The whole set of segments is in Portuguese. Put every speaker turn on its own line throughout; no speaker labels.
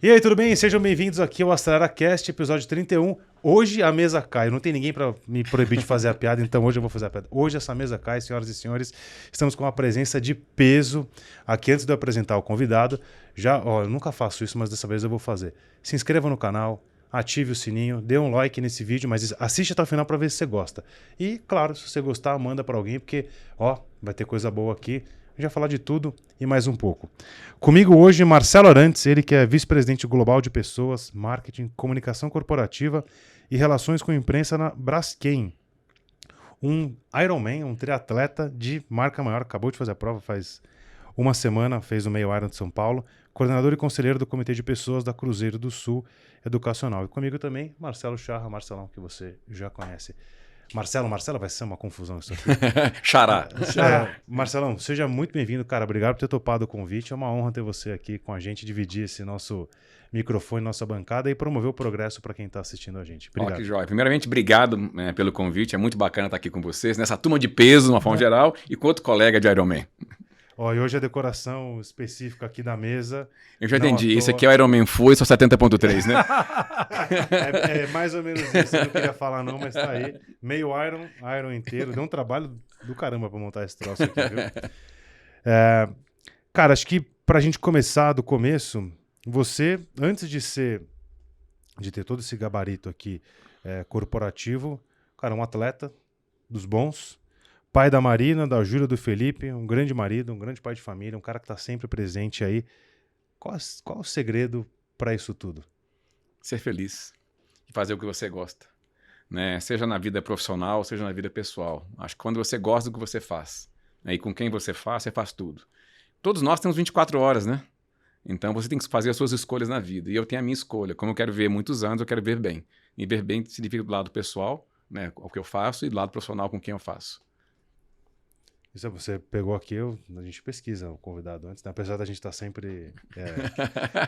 E aí, tudo bem? Sejam bem-vindos aqui ao AceleraCast, episódio 31. Hoje a mesa cai. Não tem ninguém para me proibir de fazer a piada, então hoje eu vou fazer a piada. Hoje essa mesa cai, senhoras e senhores. Estamos com uma presença de peso. Aqui, antes de eu apresentar o convidado, eu nunca faço isso, mas dessa vez eu vou fazer. Se inscreva no canal, ative o sininho, dê um like nesse vídeo, mas assiste até o final para ver se você gosta. E, claro, se você gostar, manda para alguém, porque, vai ter coisa boa aqui. A gente vai falar de tudo e mais um pouco. Comigo hoje, Marcelo Arantes, ele que é vice-presidente global de pessoas, marketing, comunicação corporativa e relações com imprensa na Braskem. Um Ironman, um triatleta de marca maior, acabou de fazer a prova faz uma semana, fez o meio Iron de São Paulo, coordenador e conselheiro do Comitê de Pessoas da Cruzeiro do Sul Educacional. E comigo também, Marcelo Charra, Marcelão, que você já conhece. Marcelo, vai ser uma confusão isso aqui.
Xará.
Marcelão, seja muito bem-vindo, cara. Obrigado por ter topado o convite. É uma honra ter você aqui com a gente, dividir esse nosso microfone, nossa bancada e promover o progresso para quem está assistindo a gente. Obrigado.
Que joia. Primeiramente, obrigado pelo convite. É muito bacana estar aqui com vocês, nessa turma de peso, de uma forma geral, e com outro colega de Ironman.
E hoje a decoração específica aqui da mesa...
Eu já entendi. Esse aqui é o Ironman Full, só 70.3, né?
é mais ou menos isso. Eu não queria falar não, mas tá aí. Meio Iron inteiro. Deu um trabalho do caramba para montar esse troço aqui, viu? Cara, acho que pra gente começar do começo, você, antes de ter todo esse gabarito aqui corporativo, cara, um atleta dos bons, pai da Marina, da Júlia, do Felipe, um grande marido, um grande pai de família, um cara que tá sempre presente aí. Qual o segredo para isso tudo?
Ser feliz e fazer o que você gosta, né? Seja na vida profissional, seja na vida pessoal. Acho que quando você gosta do que você faz, né? E com quem você faz tudo. Todos nós temos 24 horas, né? Então você tem que fazer as suas escolhas na vida. E eu tenho a minha escolha. Como eu quero viver muitos anos, eu quero viver bem. E viver bem significa do lado pessoal, né? O que eu faço, e do lado profissional com quem eu faço.
Isso você pegou aqui, a gente pesquisa o convidado antes, né? Apesar da gente estar sempre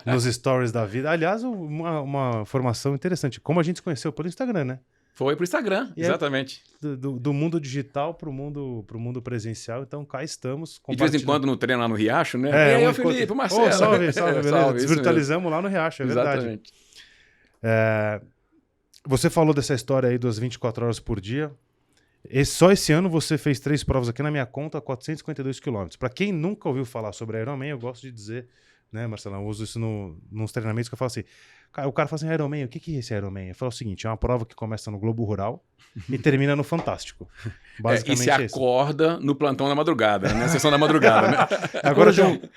nos stories da vida. Aliás, uma formação interessante. Como a gente se conheceu pelo Instagram, né?
Foi pro Instagram, exatamente.
Do mundo digital pro mundo presencial. Então cá estamos.
E de vez em quando no treino lá no Riacho, né?
E aí,
o Felipe, o Marcelo.
Salve, beleza. Desvirtualizamos lá no Riacho, é
exatamente.
Verdade. Você falou dessa história aí das 24 horas por dia. Só esse ano você fez 3 provas aqui na minha conta, 452 quilômetros. Para quem nunca ouviu falar sobre Ironman, eu gosto de dizer, né, Marcelão, eu uso isso nos treinamentos que eu falo assim, o cara fala assim, Ironman, o que é esse Ironman? Eu falo o seguinte, é uma prova que começa no Globo Rural e termina no Fantástico.
Basicamente e se acorda no plantão da madrugada, na sessão da madrugada, né?
Agora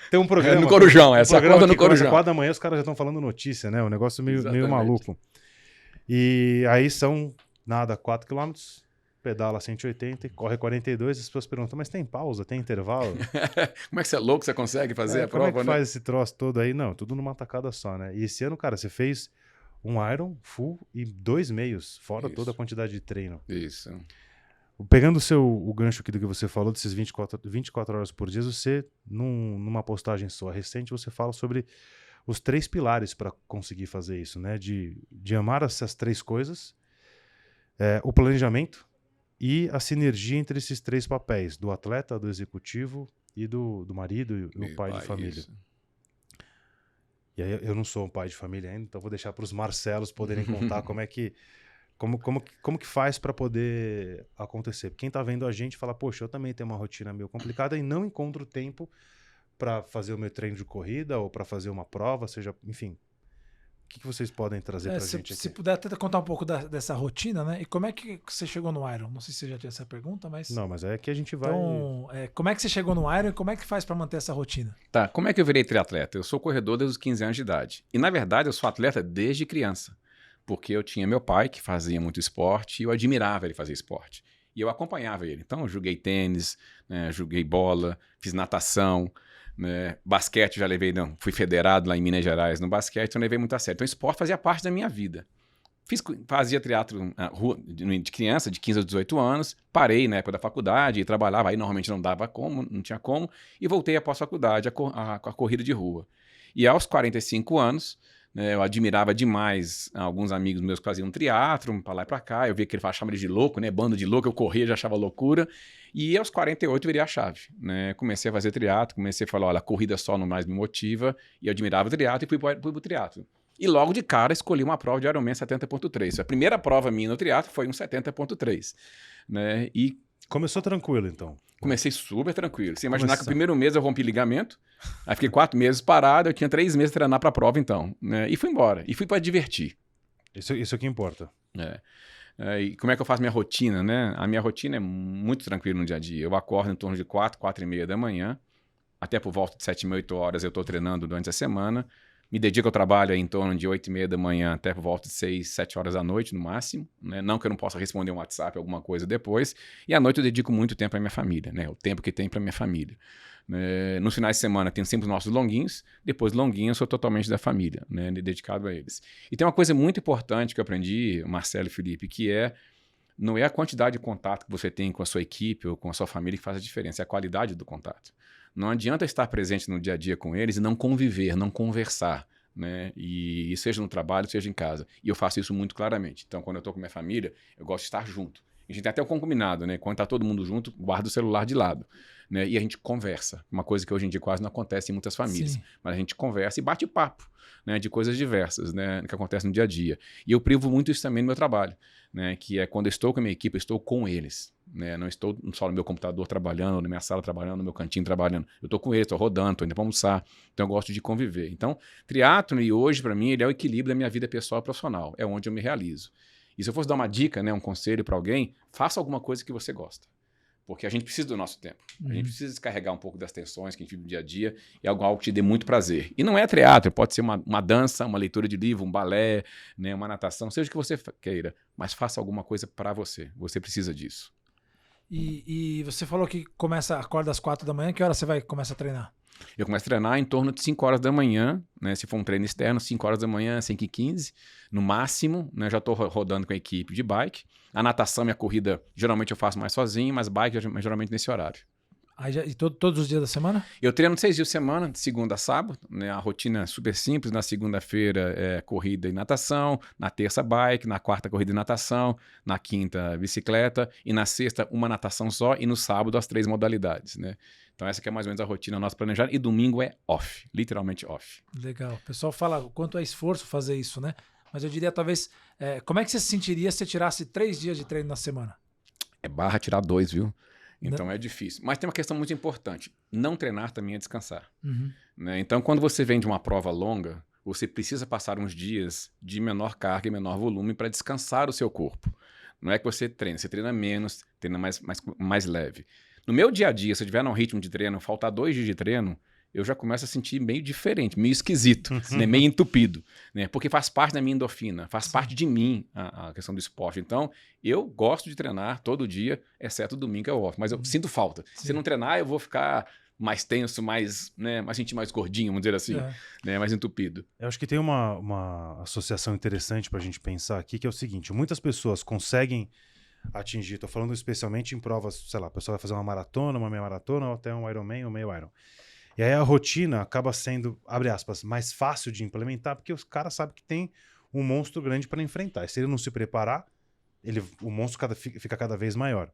tem um programa...
no Corujão, você acorda no Corujão.
4 da manhã os caras já estão falando notícia, né? Um negócio meio maluco. E aí são, 4 quilômetros... pedala 180 e corre 42, as pessoas perguntam, mas tem pausa, tem intervalo?
Como é que você é louco, você consegue fazer a prova,
como é que faz esse troço todo aí? Não, tudo numa tacada só, né? E esse ano, cara, você fez um Iron full e 2 meios, fora toda a quantidade de treino.
Isso.
Pegando o gancho aqui do que você falou, desses 24 horas por dia, você, numa postagem sua recente, você fala sobre os 3 pilares para conseguir fazer isso, né? De amar essas 3 coisas, o planejamento, e a sinergia entre esses 3 papéis, do atleta, do executivo e do marido e o pai de família. Isso. E aí eu não sou um pai de família ainda, então vou deixar para os Marcelos poderem contar como que faz para poder acontecer. Quem está vendo a gente fala, poxa, eu também tenho uma rotina meio complicada e não encontro tempo para fazer o meu treino de corrida ou para fazer uma prova, seja, enfim... O que vocês podem trazer pra gente aqui?
Se puder até contar um pouco dessa rotina, né? E como é que você chegou no Iron? Não sei se você já tinha essa pergunta, mas...
Não, mas é que a gente vai...
Então, como é que você chegou no Iron e como é que faz pra manter essa rotina?
Tá, como é que eu virei triatleta? Eu sou corredor desde os 15 anos de idade. E, na verdade, eu sou atleta desde criança. Porque eu tinha meu pai, que fazia muito esporte, e eu admirava ele fazer esporte. E eu acompanhava ele. Então, eu joguei tênis, né, joguei bola, fiz natação... né? Basquete já levei, fui federado lá em Minas Gerais no basquete, então levei muito a sério. Então o esporte fazia parte da minha vida. Fazia teatro de criança, de 15 a 18 anos, parei na época da faculdade e trabalhava, aí normalmente não tinha como, e voltei após a faculdade a corrida de rua. E aos 45 anos, né? Eu admirava demais alguns amigos meus que faziam triatlon para lá e para cá. Eu via que ele achava eles de louco, né? Bando de louco, eu corria, já achava loucura. E aos 48 virei a chave, né? Comecei a fazer triatlo, comecei a falar, olha, a corrida só não mais me motiva. E eu admirava o triatlo e fui pro triatlo. E logo de cara escolhi uma prova de Ironman 70.3. A primeira prova minha no triatlo foi um 70.3, né? E
Começou tranquilo, então.
comecei super tranquilo. Você imaginar que o primeiro mês eu rompi ligamento, aí fiquei 4 meses parado, eu tinha 3 meses treinar para a prova então, né? E fui embora. E fui para divertir.
Isso é o que importa.
E como é que eu faço minha rotina, né? A minha rotina é muito tranquila no dia a dia. Eu acordo em torno de 4h30 da manhã, até por volta de 7h30, 8 horas eu estou treinando durante a semana. Me dedico ao trabalho em torno de 8h30 da manhã até por volta de 6, 7 horas da noite, no máximo, né? Não que eu não possa responder um WhatsApp, alguma coisa depois. E à noite eu dedico muito tempo à minha família, né? O tempo que tem para minha família. Nos finais de semana tem sempre os nossos longuinhos, depois longuinhos eu sou totalmente da família, né? Dedicado a eles. E tem uma coisa muito importante que eu aprendi, Marcelo e Felipe, que não é a quantidade de contato que você tem com a sua equipe ou com a sua família que faz a diferença, é a qualidade do contato. Não adianta estar presente no dia a dia com eles e não conviver, não conversar, né? E seja no trabalho, seja em casa. E eu faço isso muito claramente. Então, quando eu estou com minha família, eu gosto de estar junto. A gente tem até o combinado, né? Quando está todo mundo junto, guarda o celular de lado, né? E a gente conversa. Uma coisa que hoje em dia quase não acontece em muitas famílias. Sim. Mas a gente conversa e bate papo, né? De coisas diversas, né? Que acontecem no dia a dia. E eu privo muito isso também no meu trabalho, né? Que é quando eu estou com a minha equipe, eu estou com eles. Né? Não estou só no meu computador trabalhando, na minha sala trabalhando, no meu cantinho trabalhando. Eu estou com eles, estou rodando, estou indo para almoçar. Então eu gosto de conviver. Então, triatlon, e hoje, para mim, ele é o equilíbrio da minha vida pessoal e profissional. É onde eu me realizo. E se eu fosse dar uma dica, né, um conselho para alguém, faça alguma coisa que você gosta. Porque a gente precisa do nosso tempo. A gente precisa descarregar um pouco das tensões que a gente vive no dia a dia e algo que te dê muito prazer. E não é triatlo, pode ser uma dança, uma leitura de livro, um balé, né, uma natação, seja o que você queira. Mas faça alguma coisa para você. Você precisa disso.
E você falou que acorda às 4 da manhã, que hora você começa a treinar?
Eu começo a treinar em torno de 5 horas da manhã, né? Se for um treino externo, 5 horas da manhã, 5h15, no máximo, né? Já estou rodando com a equipe de bike. A natação e a corrida, geralmente eu faço mais sozinho, mas bike geralmente nesse horário.
E todos os dias da semana?
Eu treino 6 dias de semana, de segunda a sábado, né? A rotina é super simples. Na segunda-feira é corrida e natação, na terça bike, na quarta corrida e natação, na quinta bicicleta e na sexta uma natação só e no sábado as 3 modalidades, né? Então essa que é mais ou menos a rotina nossa planejada e domingo é off, literalmente off.
Legal. O pessoal fala o quanto é esforço fazer isso, né? Mas eu diria talvez, como é que você se sentiria se você tirasse 3 dias de treino na semana?
É barra tirar 2, viu? Então é difícil. Mas tem uma questão muito importante. Não treinar também é descansar. Né? Então, quando você vem de uma prova longa, você precisa passar uns dias de menor carga e menor volume para descansar o seu corpo. Não é que você treina menos, treina mais leve. No meu dia a dia, se eu estiver num ritmo de treino, faltar 2 dias de treino, eu já começo a sentir meio diferente, meio esquisito, né? Meio entupido, né? Porque faz parte da minha endorfina, faz parte de mim a questão do esporte. Então, eu gosto de treinar todo dia, exceto domingo que é off, mas eu sinto falta. Sim. Se não treinar, eu vou ficar mais tenso, sentir mais gordinho, vamos dizer assim, né? Mais entupido.
Eu acho que tem uma associação interessante para a gente pensar aqui, que é o seguinte: muitas pessoas conseguem atingir, estou falando especialmente em provas, sei lá, a pessoa vai fazer uma maratona, uma meia maratona, ou até um Ironman, um meio Iron. E aí a rotina acaba sendo, abre aspas, mais fácil de implementar, porque os caras sabem que tem um monstro grande para enfrentar. E se ele não se preparar, o monstro fica cada vez maior.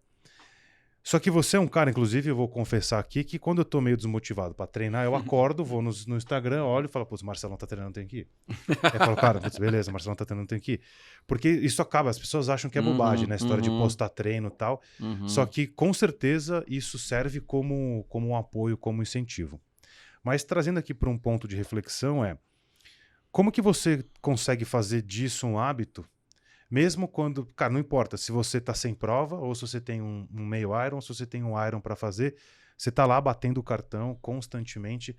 Só que você é um cara, inclusive, eu vou confessar aqui, que quando eu tô meio desmotivado para treinar, eu acordo, vou no Instagram, olho e falo, putz, o Marcelão tá treinando, tem que ir. Aí eu falo, cara, putz, beleza, o Marcelão tá treinando, tem que ir. Porque isso acaba, as pessoas acham que é bobagem, né? A história de postar treino e tal. Só que, com certeza, isso serve como um apoio, como incentivo. Mas trazendo aqui para um ponto de reflexão como que você consegue fazer disso um hábito, mesmo quando, cara, não importa se você tá sem prova ou se você tem um meio Iron, se você tem um Iron para fazer, você tá lá batendo o cartão constantemente.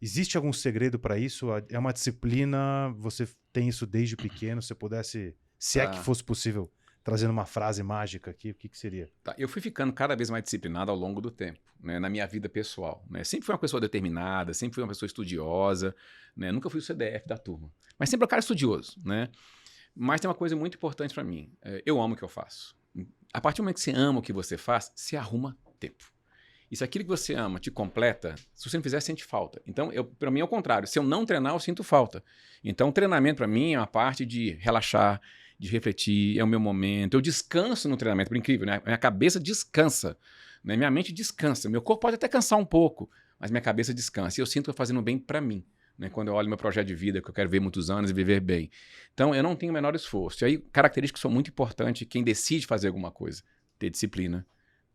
Existe algum segredo para isso? É uma disciplina, você tem isso desde pequeno, se pudesse, se é que fosse possível, trazendo uma frase mágica aqui, o que seria?
Tá, eu fui ficando cada vez mais disciplinado ao longo do tempo, né, na minha vida pessoal. Né? Sempre fui uma pessoa determinada, sempre fui uma pessoa estudiosa, né? Nunca fui o CDF da turma, mas sempre um cara estudioso. Né? Mas tem uma coisa muito importante para mim, eu amo o que eu faço. A partir do momento que você ama o que você faz, você arruma tempo. E se aquilo que você ama te completa, se você não fizer, sente falta. Então, para mim é o contrário. Se eu não treinar, eu sinto falta. Então, o treinamento para mim é uma parte de relaxar, de refletir, é o meu momento. Eu descanso no treinamento, por incrível, né? Minha cabeça descansa, né? Minha mente descansa. Meu corpo pode até cansar um pouco, mas minha cabeça descansa. E eu sinto que eu estou fazendo bem para mim, né? Quando eu olho meu projeto de vida, que eu quero ver muitos anos e viver bem. Então, eu não tenho o menor esforço. E aí, características que são muito importantes, quem decide fazer alguma coisa. Ter disciplina,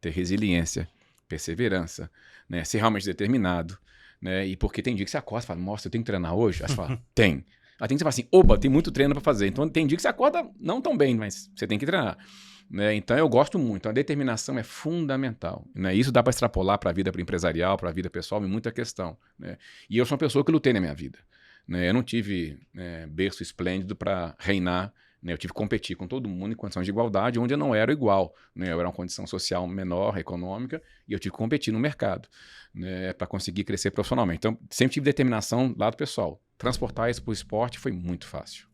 ter resiliência, perseverança, né? Ser realmente determinado, né? E porque tem dia que você acorda e fala, nossa, eu tenho que treinar hoje? Aí você fala, tem. Aí tem que você fala assim, opa, tem muito treino para fazer. Então tem dia que você acorda não tão bem, mas você tem que treinar, né? Então eu gosto muito. A determinação é fundamental, né? Isso dá para extrapolar para a vida empresarial, para a vida pessoal, em muita questão, né? E eu sou uma pessoa que lutei na minha vida, né? Eu não tive berço esplêndido para reinar, né? Eu tive que competir com todo mundo em condições de igualdade, onde eu não era igual, né? Eu era uma condição social menor, econômica, e eu tive que competir no mercado, né? Para conseguir crescer profissionalmente. Então, sempre tive determinação lá do pessoal. Transportar isso para o esporte foi muito fácil.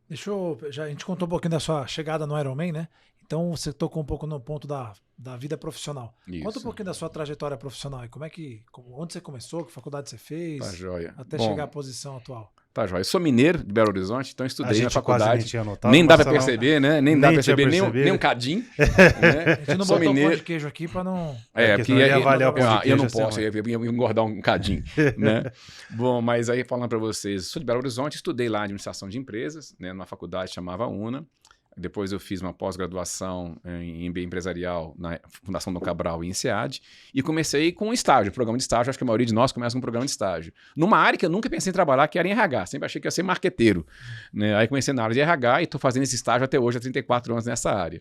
A gente contou um pouquinho da sua chegada no Ironman, né? Então você tocou um pouco no ponto da vida profissional.
Isso.
Conta um pouquinho da sua trajetória profissional e onde você começou, que faculdade você fez,
Tá joia.
até chegar à posição atual.
Tá joia. Eu sou mineiro de Belo Horizonte, então estudei na faculdade.
Nem
dá para perceber, né? Nem dá para perceber nem um cadinho. Né?
A gente não botou pão de queijo aqui para não...
Porque ia avaliar o pão de queijo.
Eu não posso, eu ia engordar um cadinho. Né? Bom, mas aí falando para vocês, sou de Belo Horizonte, estudei lá administração de empresas, né, numa faculdade chamava UNA. Depois eu fiz uma pós-graduação em MBA empresarial na Fundação Dom Cabral e em SEAD. E comecei com um estágio, programa de estágio. Acho que a maioria de nós começa com um programa de estágio. Numa área que eu nunca pensei em trabalhar, que era em RH. Sempre achei que ia ser marqueteiro, né? Aí comecei na área de RH e estou fazendo esse estágio até hoje, há 34 anos nessa área.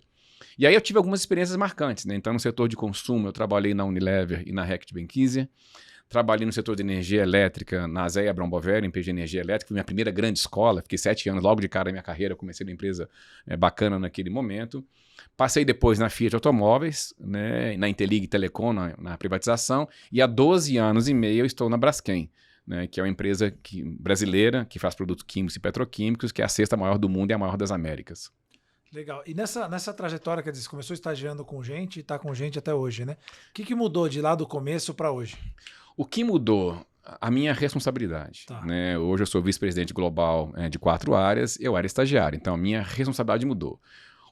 E aí eu tive algumas experiências marcantes, né? Então, no setor de consumo, eu trabalhei na Unilever e na Reckitt Benckiser. Trabalhei no setor de energia elétrica, na Zéia Brombover, empresa de energia elétrica. Foi minha primeira grande escola. Fiquei 7 anos, logo de cara na minha carreira. Comecei uma empresa bacana naquele momento. Passei depois na Fiat Automóveis, né, na Intelig Telecom, na privatização. E há 12 anos e meio eu estou na Braskem, né, que é uma empresa brasileira que faz produtos químicos e petroquímicos, que é a 6ª maior do mundo e a maior das Américas.
Legal. E nessa trajetória, quer dizer, você começou estagiando com gente e está com gente até hoje, né? O que mudou de lá do começo para hoje?
O que mudou? A minha responsabilidade.
Tá.
Né? Hoje eu sou vice-presidente global de 4 áreas, eu era estagiário, então a minha responsabilidade mudou.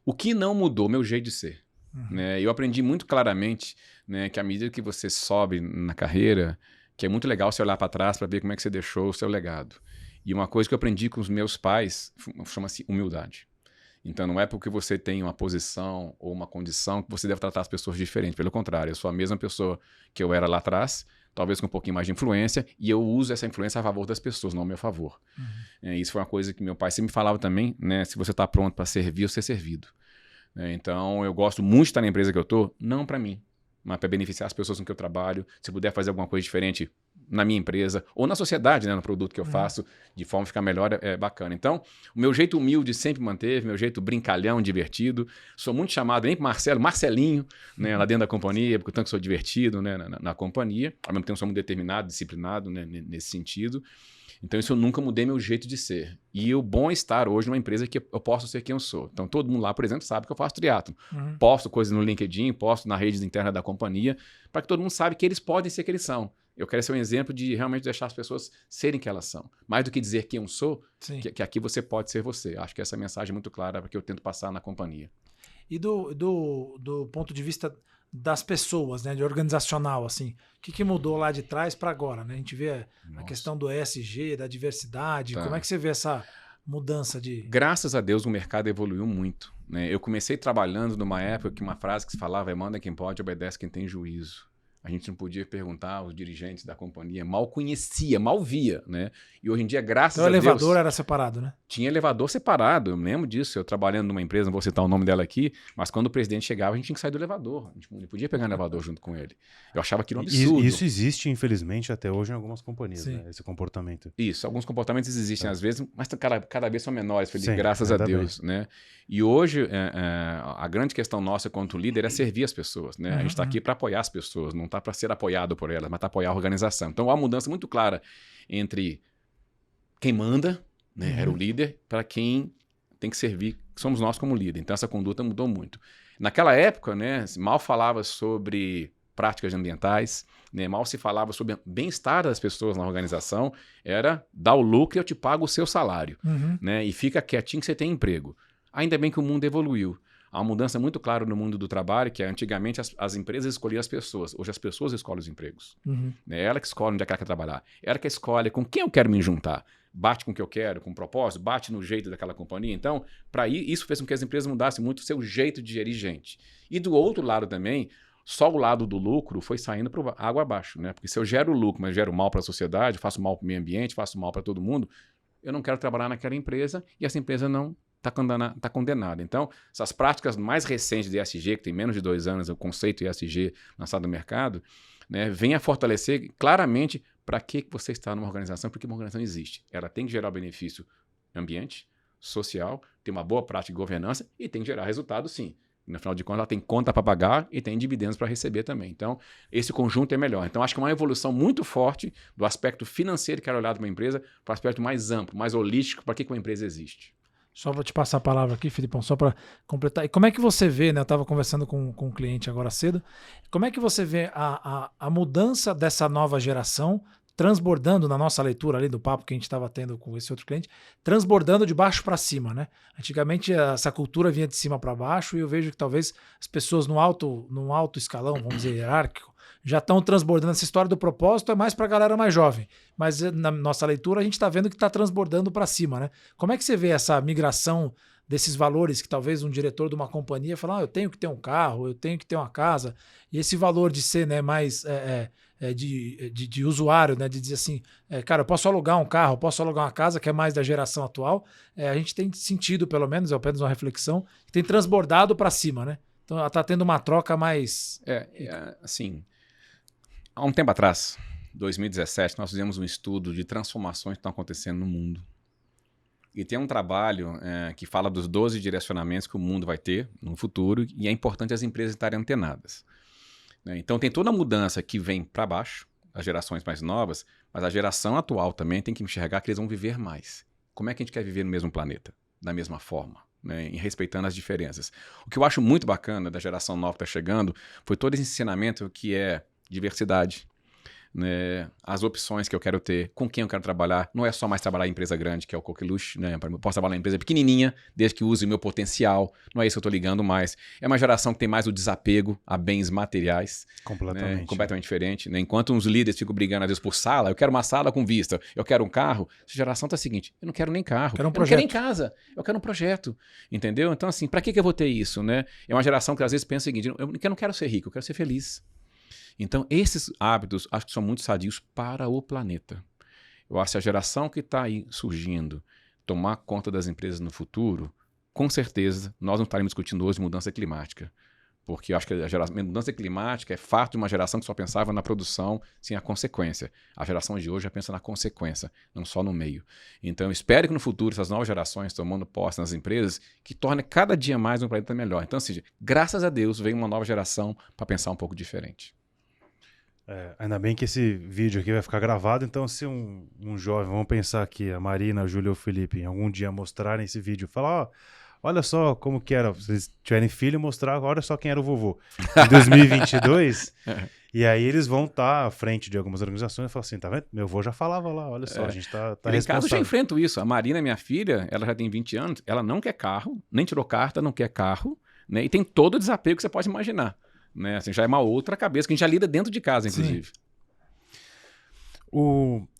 O que não mudou? Meu jeito de ser.
Uhum.
Né? Eu aprendi muito claramente, né, que à medida que você sobe na carreira, que é muito legal você olhar para trás para ver como é que você deixou o seu legado. E uma coisa que eu aprendi com os meus pais chama-se humildade. Então não é porque você tem uma posição ou uma condição que você deve tratar as pessoas diferente. Pelo contrário, eu sou a mesma pessoa que eu era lá atrás, talvez com um pouquinho mais de influência, e eu uso essa influência a favor das pessoas, não ao meu favor. Uhum. Isso foi uma coisa que meu pai sempre me falava também, né? Se você está pronto para servir ou ser servido. Então eu gosto muito de estar na empresa que eu estou, não para mim, mas para beneficiar as pessoas com que eu trabalho. Se eu puder fazer alguma coisa diferente na minha empresa ou na sociedade, né, no produto que eu faço, de forma a ficar melhor, é bacana. Então, o meu jeito humilde sempre manteve, meu jeito brincalhão, divertido. Sou muito chamado nem para Marcelinho, né, lá dentro da companhia, porque tanto que sou divertido, né, na companhia. Ao mesmo tempo sou muito determinado, disciplinado, né, nesse sentido. Então, isso eu nunca mudei meu jeito de ser. E o bom é estar hoje numa empresa que eu posso ser quem eu sou. Então, todo mundo lá, por exemplo, sabe que eu faço triatlo. Uhum. Posto coisas no LinkedIn, posto na rede interna da companhia, para que todo mundo saiba que eles podem ser quem eles são. Eu quero ser um exemplo de realmente deixar as pessoas serem quem elas são. Mais do que dizer quem eu sou, que aqui você pode ser você. Acho que essa mensagem é muito clara para que eu tento passar na companhia.
E do ponto de vista das pessoas, né, de organizacional, assim, o que mudou lá de trás para agora, né? A gente vê a questão do ESG, da diversidade, como é que você vê essa mudança de...
Graças a Deus o mercado evoluiu muito, né? Eu comecei trabalhando numa época que uma frase que se falava é manda quem pode, obedece quem tem juízo. A gente não podia perguntar aos dirigentes da companhia, mal conhecia, mal via, né? E hoje em dia, graças a Deus...
Então o elevador era separado, né?
Tinha elevador separado, eu me lembro disso. Eu trabalhando numa empresa, não vou citar o nome dela aqui, mas quando o presidente chegava, a gente tinha que sair do elevador. A gente não podia pegar o elevador junto com ele. Eu achava aquilo um absurdo.
Isso existe, infelizmente, até hoje em algumas companhias, né? Esse comportamento.
Isso, alguns comportamentos existem às vezes, mas cada vez são menores, Felipe, graças a Deus, né? E hoje, a grande questão nossa quanto líder é servir as pessoas, né? A gente está aqui para apoiar as pessoas, não está para ser apoiado por elas, mas para apoiar a organização. Então, há uma mudança muito clara entre quem manda, né, era o líder, para quem tem que servir, que somos nós como líder. Então, essa conduta mudou muito. Naquela época, né, mal falava sobre práticas ambientais, né? Mal se falava sobre bem-estar das pessoas na organização, era dar o lucro e eu te pago o seu salário, né? E fica quietinho que você tem emprego. Ainda bem que o mundo evoluiu. Há uma mudança muito clara no mundo do trabalho, que antigamente as empresas escolhiam as pessoas. Hoje as pessoas escolhem os empregos. É ela que escolhe onde é que ela quer trabalhar. Ela que escolhe com quem eu quero me juntar. Bate com o que eu quero, com o propósito, bate no jeito daquela companhia. Então, para isso fez com que as empresas mudassem muito o seu jeito de gerir gente. E do outro lado também, só o lado do lucro foi saindo para água abaixo, né? Porque se eu gero lucro, mas gero mal para a sociedade, faço mal para o meio ambiente, faço mal para todo mundo, eu não quero trabalhar naquela empresa e essa empresa não está condenada. Então, essas práticas mais recentes de ESG, que tem menos de 2 anos, o conceito ESG lançado no mercado, né, vem a fortalecer claramente para que você está numa organização, porque uma organização existe. Ela tem que gerar benefício ambiente, social, tem uma boa prática de governança e tem que gerar resultado, sim. No final de contas, ela tem conta para pagar e tem dividendos para receber também. Então, esse conjunto é melhor. Então, acho que é uma evolução muito forte do aspecto financeiro que era olhado para uma empresa para o aspecto mais amplo, mais holístico, para que uma empresa existe.
Só para te passar a palavra aqui, Filipão, só para completar. E como é que você vê, né? Eu estava conversando com um cliente agora cedo. Como é que você vê a mudança dessa nova geração transbordando na nossa leitura ali do papo que a gente estava tendo com esse outro cliente, transbordando de baixo para cima, né? Antigamente essa cultura vinha de cima para baixo e eu vejo que talvez as pessoas num alto escalão, vamos dizer, hierárquico, já estão transbordando. Essa história do propósito é mais para a galera mais jovem, mas na nossa leitura a gente está vendo que está transbordando para cima, né? Como é que você vê essa migração desses valores que talvez um diretor de uma companhia fala, eu tenho que ter um carro, eu tenho que ter uma casa, e esse valor de ser, né, mais de usuário, né, de dizer assim, cara, eu posso alugar um carro, eu posso alugar uma casa, que é mais da geração atual, a gente tem sentido, pelo menos, é apenas uma reflexão, que tem transbordado para cima, né? Então ela está tendo uma troca mais...
Assim, há um tempo atrás, 2017, nós fizemos um estudo de transformações que estão acontecendo no mundo. E tem um trabalho que fala dos 12 direcionamentos que o mundo vai ter no futuro e é importante as empresas estarem antenadas. Então tem toda a mudança que vem para baixo, as gerações mais novas, mas a geração atual também tem que enxergar que eles vão viver mais. Como é que a gente quer viver no mesmo planeta? Da mesma forma, né? E respeitando as diferenças. O que eu acho muito bacana da geração nova que está chegando foi todo esse ensinamento que é diversidade, né, as opções que eu quero ter, com quem eu quero trabalhar, não é só mais trabalhar em empresa grande, que é o coqueluche, né? Eu posso trabalhar em empresa pequenininha, desde que use o meu potencial, não é isso que eu estou ligando mais. É uma geração que tem mais o desapego a bens materiais.
Completamente.
Né? Completamente diferente. Né? Enquanto uns líderes ficam brigando às vezes por sala, eu quero uma sala com vista, eu quero um carro, essa geração tá a seguinte, eu não quero nem carro,
quero um
eu não quero nem casa, eu quero um projeto, entendeu? Então assim, para que eu vou ter isso, né? É uma geração que às vezes pensa o seguinte, eu não quero ser rico, eu quero ser feliz. Então, esses hábitos acho que são muito sadios para o planeta. Eu acho que a geração que está aí surgindo tomar conta das empresas no futuro, com certeza nós não estaremos discutindo hoje mudança climática. Porque eu acho que a mudança climática é fato de uma geração que só pensava na produção sem a consequência. A geração de hoje já pensa na consequência, não só no meio. Então, eu espero que no futuro essas novas gerações tomando posse nas empresas que torne cada dia mais um planeta melhor. Então, assim, graças a Deus, vem uma nova geração para pensar um pouco diferente.
Ainda bem que esse vídeo aqui vai ficar gravado, então se um jovem, vamos pensar aqui, a Marina, a Júlia ou o Felipe, em algum dia mostrarem esse vídeo, falar, olha só como que era, se eles tiverem filho, mostrar, olha só quem era o vovô, em 2022, e aí eles vão estar à frente de algumas organizações e falar assim, tá vendo? Meu avô já falava lá, olha só, a gente tá responsável.
Em casa eu já enfrento isso, a Marina, minha filha, ela já tem 20 anos, ela não quer carro, nem tirou carta, não quer carro, né? E tem todo o desapego que você pode imaginar. Né? Assim, já é uma outra cabeça que a gente já lida dentro de casa, inclusive.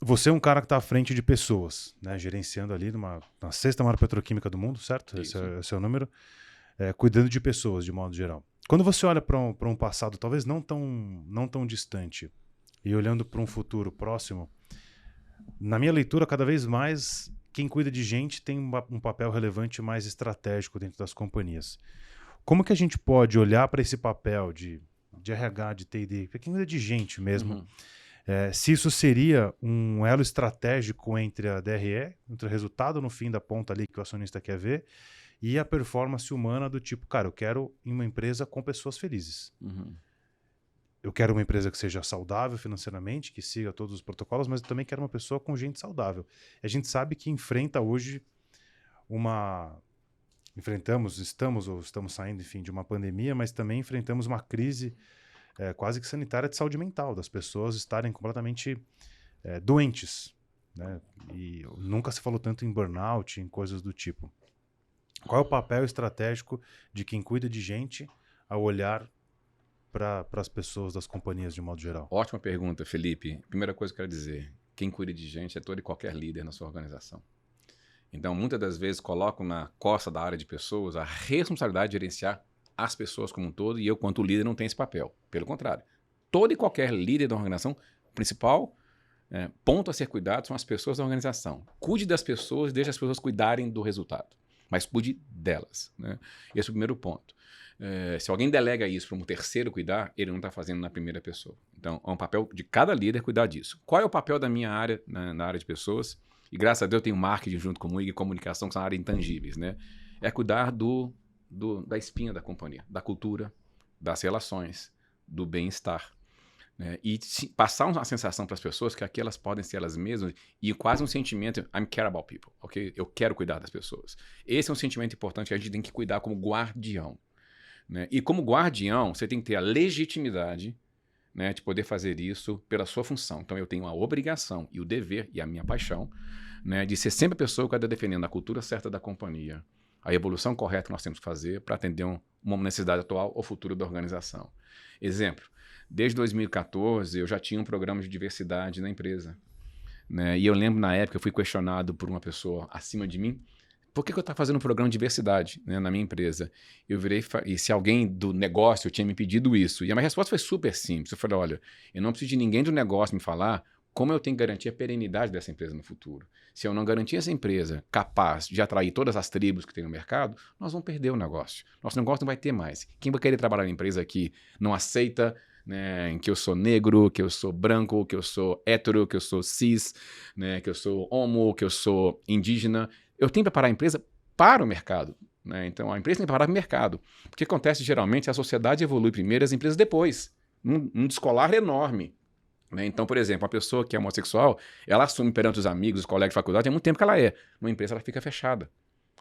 Você é um cara que está à frente de pessoas, né? Gerenciando ali na 6ª maior petroquímica do mundo, certo? Esse é o número. Cuidando de pessoas, de modo geral. Quando você olha para um passado talvez não tão distante e olhando para um futuro próximo, na minha leitura, cada vez mais, quem cuida de gente tem um papel relevante mais estratégico dentro das companhias. Como que a gente pode olhar para esse papel de RH, de T&D, quem cuida de gente mesmo, se isso seria um elo estratégico entre a DRE, entre o resultado no fim da ponta ali que o acionista quer ver, e a performance humana do tipo, cara, eu quero uma empresa com pessoas felizes. Eu quero uma empresa que seja saudável financeiramente, que siga todos os protocolos, mas eu também quero uma pessoa com gente saudável. A gente sabe que enfrenta hoje estamos saindo, enfim, de uma pandemia, mas também enfrentamos uma crise quase que sanitária de saúde mental, das pessoas estarem completamente doentes, né? E nunca se falou tanto em burnout, em coisas do tipo. Qual é o papel estratégico de quem cuida de gente ao olhar para as pessoas das companhias de modo geral?
Ótima pergunta, Felipe. Primeira coisa que eu quero dizer, quem cuida de gente é todo e qualquer líder na sua organização. Então, muitas das vezes, colocam na costa da área de pessoas a responsabilidade de gerenciar as pessoas como um todo, e eu, quanto líder, não tenho esse papel. Pelo contrário, todo e qualquer líder da organização, o principal ponto a ser cuidado são as pessoas da organização. Cuide das pessoas e deixe as pessoas cuidarem do resultado, mas cuide delas, né? Esse é o primeiro ponto. Se alguém delega isso para um terceiro cuidar, ele não está fazendo na primeira pessoa. Então, é um papel de cada líder cuidar disso. Qual é o papel da minha área, na área de pessoas? E graças a Deus eu tenho marketing junto comigo e comunicação, que são áreas intangíveis, né? É cuidar da espinha da companhia, da cultura, das relações, do bem-estar. Né? E passar uma sensação para as pessoas que aqui elas podem ser elas mesmas e quase um sentimento, I'm care about people, ok? Eu quero cuidar das pessoas. Esse é um sentimento importante que a gente tem que cuidar como guardião. Né? E como guardião, você tem que ter a legitimidade, né, de poder fazer isso pela sua função. Então eu tenho a obrigação e o dever e a minha paixão, né, de ser sempre a pessoa que está defendendo a cultura certa da companhia, a evolução correta que nós temos que fazer para atender uma necessidade atual ou futuro da organização. Exemplo, desde 2014 eu já tinha um programa de diversidade na empresa. Né? E eu lembro na época eu fui questionado por uma pessoa acima de mim, por que eu estava fazendo um programa de diversidade, né, na minha empresa? Eu virei e se alguém do negócio tinha me pedido isso. E a minha resposta foi super simples. Eu falei, olha, eu não preciso de ninguém do negócio me falar como eu tenho que garantir a perenidade dessa empresa no futuro. Se eu não garantir essa empresa capaz de atrair todas as tribos que tem no mercado, nós vamos perder o negócio. Nosso negócio não vai ter mais. Quem vai querer trabalhar na empresa que não aceita, né, que eu sou negro, que eu sou branco, que eu sou hétero, que eu sou cis, né, que eu sou homo, que eu sou indígena? Eu tenho que preparar a empresa para o mercado. Né? Então, a empresa tem que preparar para o mercado. O que acontece geralmente é a sociedade evolui primeiro e as empresas depois. Um descolar enorme. Né? Então, por exemplo, uma pessoa que é homossexual, ela assume perante os amigos, os colegas de faculdade, há muito tempo que ela é. Numa empresa ela fica fechada.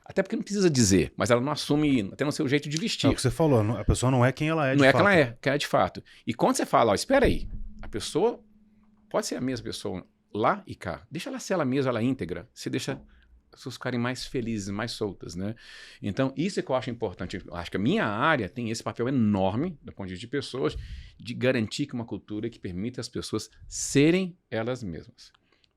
Até porque não precisa dizer, mas ela não assume, até no seu jeito de vestir.
É o que você falou, a pessoa não é quem ela é de fato.
Não é quem ela é de fato. E quando você fala, ó, espera aí, a pessoa pode ser a mesma pessoa lá e cá. Deixa ela ser ela mesma, ela íntegra. Você deixa as pessoas ficarem mais felizes, mais soltas, né? Então, isso é que eu acho importante. Eu acho que a minha área tem esse papel enorme, do ponto de vista de pessoas, de garantir que uma cultura que permita as pessoas serem elas mesmas.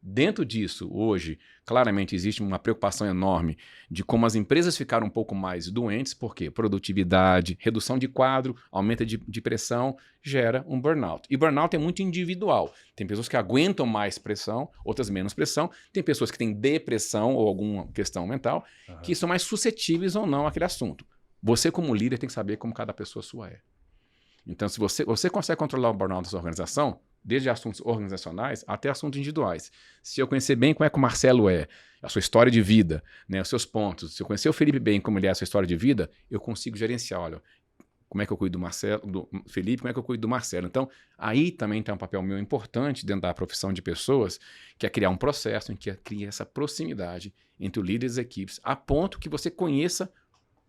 Dentro disso, hoje, claramente existe uma preocupação enorme de como as empresas ficaram um pouco mais doentes, porque produtividade, redução de quadro, aumento de pressão, gera um burnout. E burnout é muito individual. Tem pessoas que aguentam mais pressão, outras menos pressão. Tem pessoas que têm depressão ou alguma questão mental, que são mais suscetíveis ou não àquele assunto. Você, como líder, tem que saber como cada pessoa sua é. Então, se você consegue controlar o burnout da sua organização, desde assuntos organizacionais até assuntos individuais. Se eu conhecer bem como é que o Marcelo é, a sua história de vida, né, os seus pontos, se eu conhecer o Felipe bem como ele é a sua história de vida, eu consigo gerenciar, olha, como é que eu cuido do Felipe, como é que eu cuido do Marcelo. Então, aí também tem um papel meu importante dentro da profissão de pessoas, que é criar um processo em que cria essa proximidade entre o líder e as equipes, a ponto que você conheça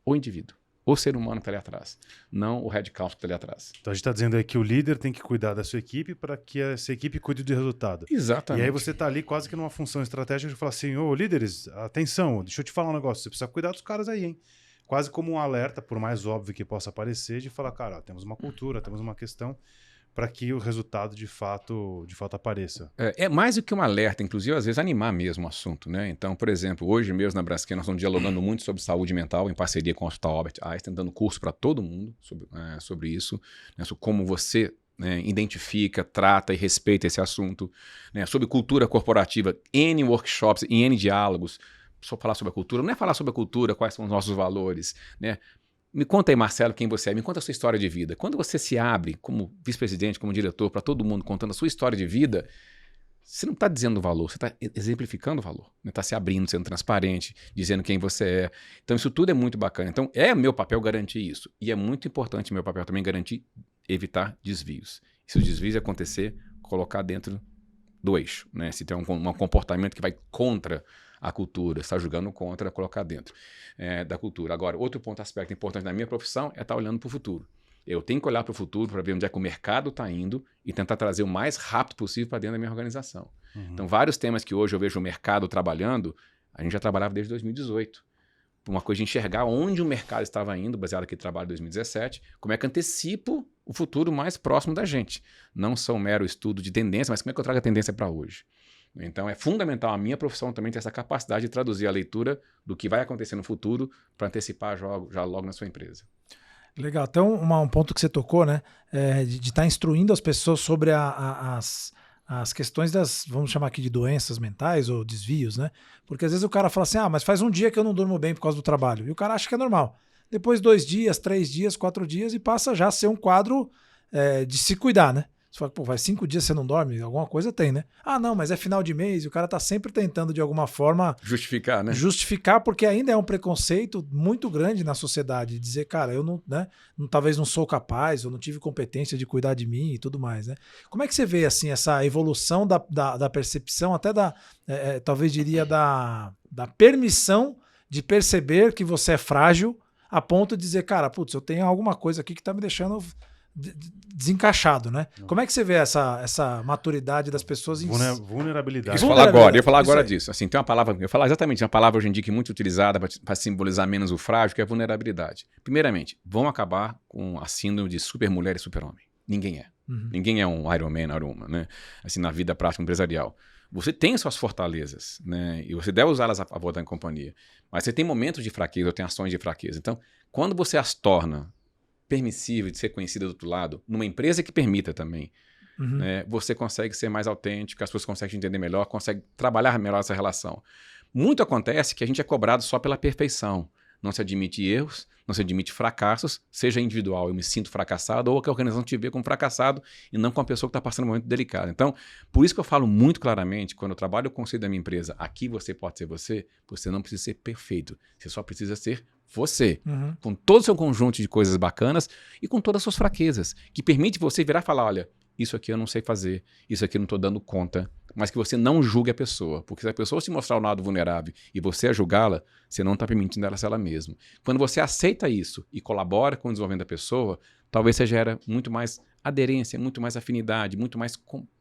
o indivíduo. O ser humano que está ali atrás, não o headcount que está ali atrás.
Então a gente está dizendo aí que o líder tem que cuidar da sua equipe para que essa equipe cuide do resultado.
Exatamente.
E aí você está ali quase que numa função estratégica de falar assim, ô líderes, atenção, deixa eu te falar um negócio, você precisa cuidar dos caras aí, hein? Quase como um alerta, por mais óbvio que possa parecer, de falar, cara, ó, temos uma cultura, temos uma questão para que o resultado de fato apareça.
É mais do que um alerta, inclusive, às vezes animar mesmo o assunto, né? Então, por exemplo, hoje mesmo na Braskem nós estamos dialogando muito sobre saúde mental em parceria com o Hospital Albert Einstein, dando curso para todo mundo sobre isso, né? Sobre como você, né, identifica, trata e respeita esse assunto, né? Sobre cultura corporativa, N workshops e N diálogos. Só falar sobre a cultura, não é falar sobre a cultura, quais são os nossos valores, né? Me conta aí, Marcelo, quem você é. Me conta a sua história de vida. Quando você se abre como vice-presidente, como diretor, para todo mundo contando a sua história de vida, você não está dizendo valor, você está exemplificando o valor. Está se abrindo, sendo transparente, dizendo quem você é. Então, isso tudo é muito bacana. Então, é meu papel garantir isso. E é muito importante meu papel também garantir, evitar desvios. E se os desvios acontecer, colocar dentro do eixo. Né? Se tem um comportamento que vai contra a cultura, está julgando contra, colocar dentro da cultura. Agora, outro aspecto importante da minha profissão é estar olhando para o futuro. Eu tenho que olhar para o futuro para ver onde é que o mercado está indo e tentar trazer o mais rápido possível para dentro da minha organização. Então, vários temas que hoje eu vejo o mercado trabalhando, a gente já trabalhava desde 2018. Uma coisa de enxergar onde o mercado estava indo, baseado aqui no trabalho de 2017, como é que antecipo o futuro mais próximo da gente. Não só um mero estudo de tendência, mas como é que eu trago a tendência para hoje. Então, é fundamental a minha profissão também ter essa capacidade de traduzir a leitura do que vai acontecer no futuro para antecipar já logo na sua empresa.
Legal. Até um ponto que você tocou, né? De estar instruindo as pessoas sobre as questões das, vamos chamar aqui de doenças mentais ou desvios, né? Porque às vezes o cara fala assim, mas faz um dia que eu não durmo bem por causa do trabalho. E o cara acha que é normal. Depois 2 dias, 3 dias, 4 dias e passa já a ser um quadro de se cuidar, né? Você fala, pô, vai 5 dias você não dorme? Alguma coisa tem, né? Ah, não, mas é final de mês e o cara tá sempre tentando de alguma forma...
Justificar, né?
Justificar, porque ainda é um preconceito muito grande na sociedade. Dizer, cara, eu não, né, talvez não sou capaz, eu não tive competência de cuidar de mim e tudo mais, né? Como é que você vê, assim, essa evolução da percepção, até talvez diria da permissão de perceber que você é frágil a ponto de dizer, cara, putz, eu tenho alguma coisa aqui que tá me deixando... desencaixado, né? Como é que você vê essa maturidade das pessoas em
vulnerabilidade?
Eu ia falar agora disso. Assim, tem uma palavra, eu ia falar exatamente uma palavra hoje em dia que é muito utilizada para simbolizar menos o frágil, que é a vulnerabilidade. Primeiramente, vão acabar com a síndrome de super mulher e super homem. Ninguém é. Ninguém é um Iron Man, Iron Woman, né? Assim, na vida prática empresarial. Você tem suas fortalezas, né? E você deve usá-las a favor da companhia. Mas você tem momentos de fraqueza, ou tem ações de fraqueza. Então, quando você as torna permissível de ser conhecida do outro lado, numa empresa que permita também, né, você consegue ser mais autêntico, as pessoas conseguem te entender melhor, conseguem trabalhar melhor essa relação. Muito acontece que a gente é cobrado só pela perfeição. Não se admite erros, não se admite fracassos, seja individual, eu me sinto fracassado, ou que a organização te vê como fracassado e não como uma pessoa que está passando um momento delicado. Então, por isso que eu falo muito claramente, quando eu trabalho o conceito da minha empresa, aqui você pode ser você não precisa ser perfeito, você só precisa ser você, com todo o seu conjunto de coisas bacanas e com todas as suas fraquezas, que permite você virar e falar, olha, isso aqui eu não sei fazer, isso aqui eu não estou dando conta, mas que você não julgue a pessoa, porque se a pessoa se mostrar o lado vulnerável e você a julgá-la, você não está permitindo ela ser ela mesma. Quando você aceita isso e colabora com o desenvolvimento da pessoa, talvez você gera muito mais aderência, muito mais afinidade, muito mais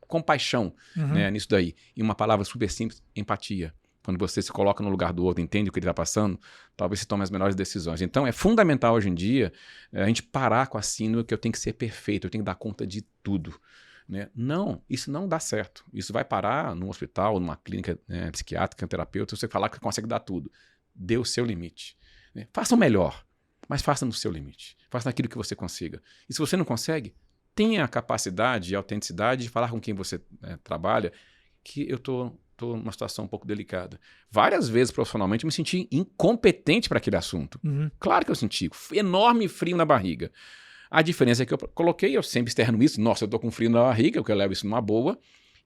compaixão, né, nisso daí. E uma palavra super simples, empatia. Quando você se coloca no lugar do outro, entende o que ele está passando, talvez você tome as melhores decisões. Então, é fundamental hoje em dia a gente parar com a síndrome que eu tenho que ser perfeito, eu tenho que dar conta de tudo. Né? Não, isso não dá certo. Isso vai parar num hospital, numa clínica psiquiátrica, terapeuta, você falar que consegue dar tudo. Dê o seu limite. Né? Faça o melhor, mas faça no seu limite. Faça naquilo que você consiga. E se você não consegue, tenha a capacidade e a autenticidade de falar com quem você trabalha que eu estou numa situação um pouco delicada. Várias vezes, profissionalmente, eu me senti incompetente para aquele assunto. Claro que eu senti. Enorme frio na barriga. A diferença é que eu coloquei, eu sempre externo isso. Nossa, eu estou com frio na barriga, eu levo isso numa boa.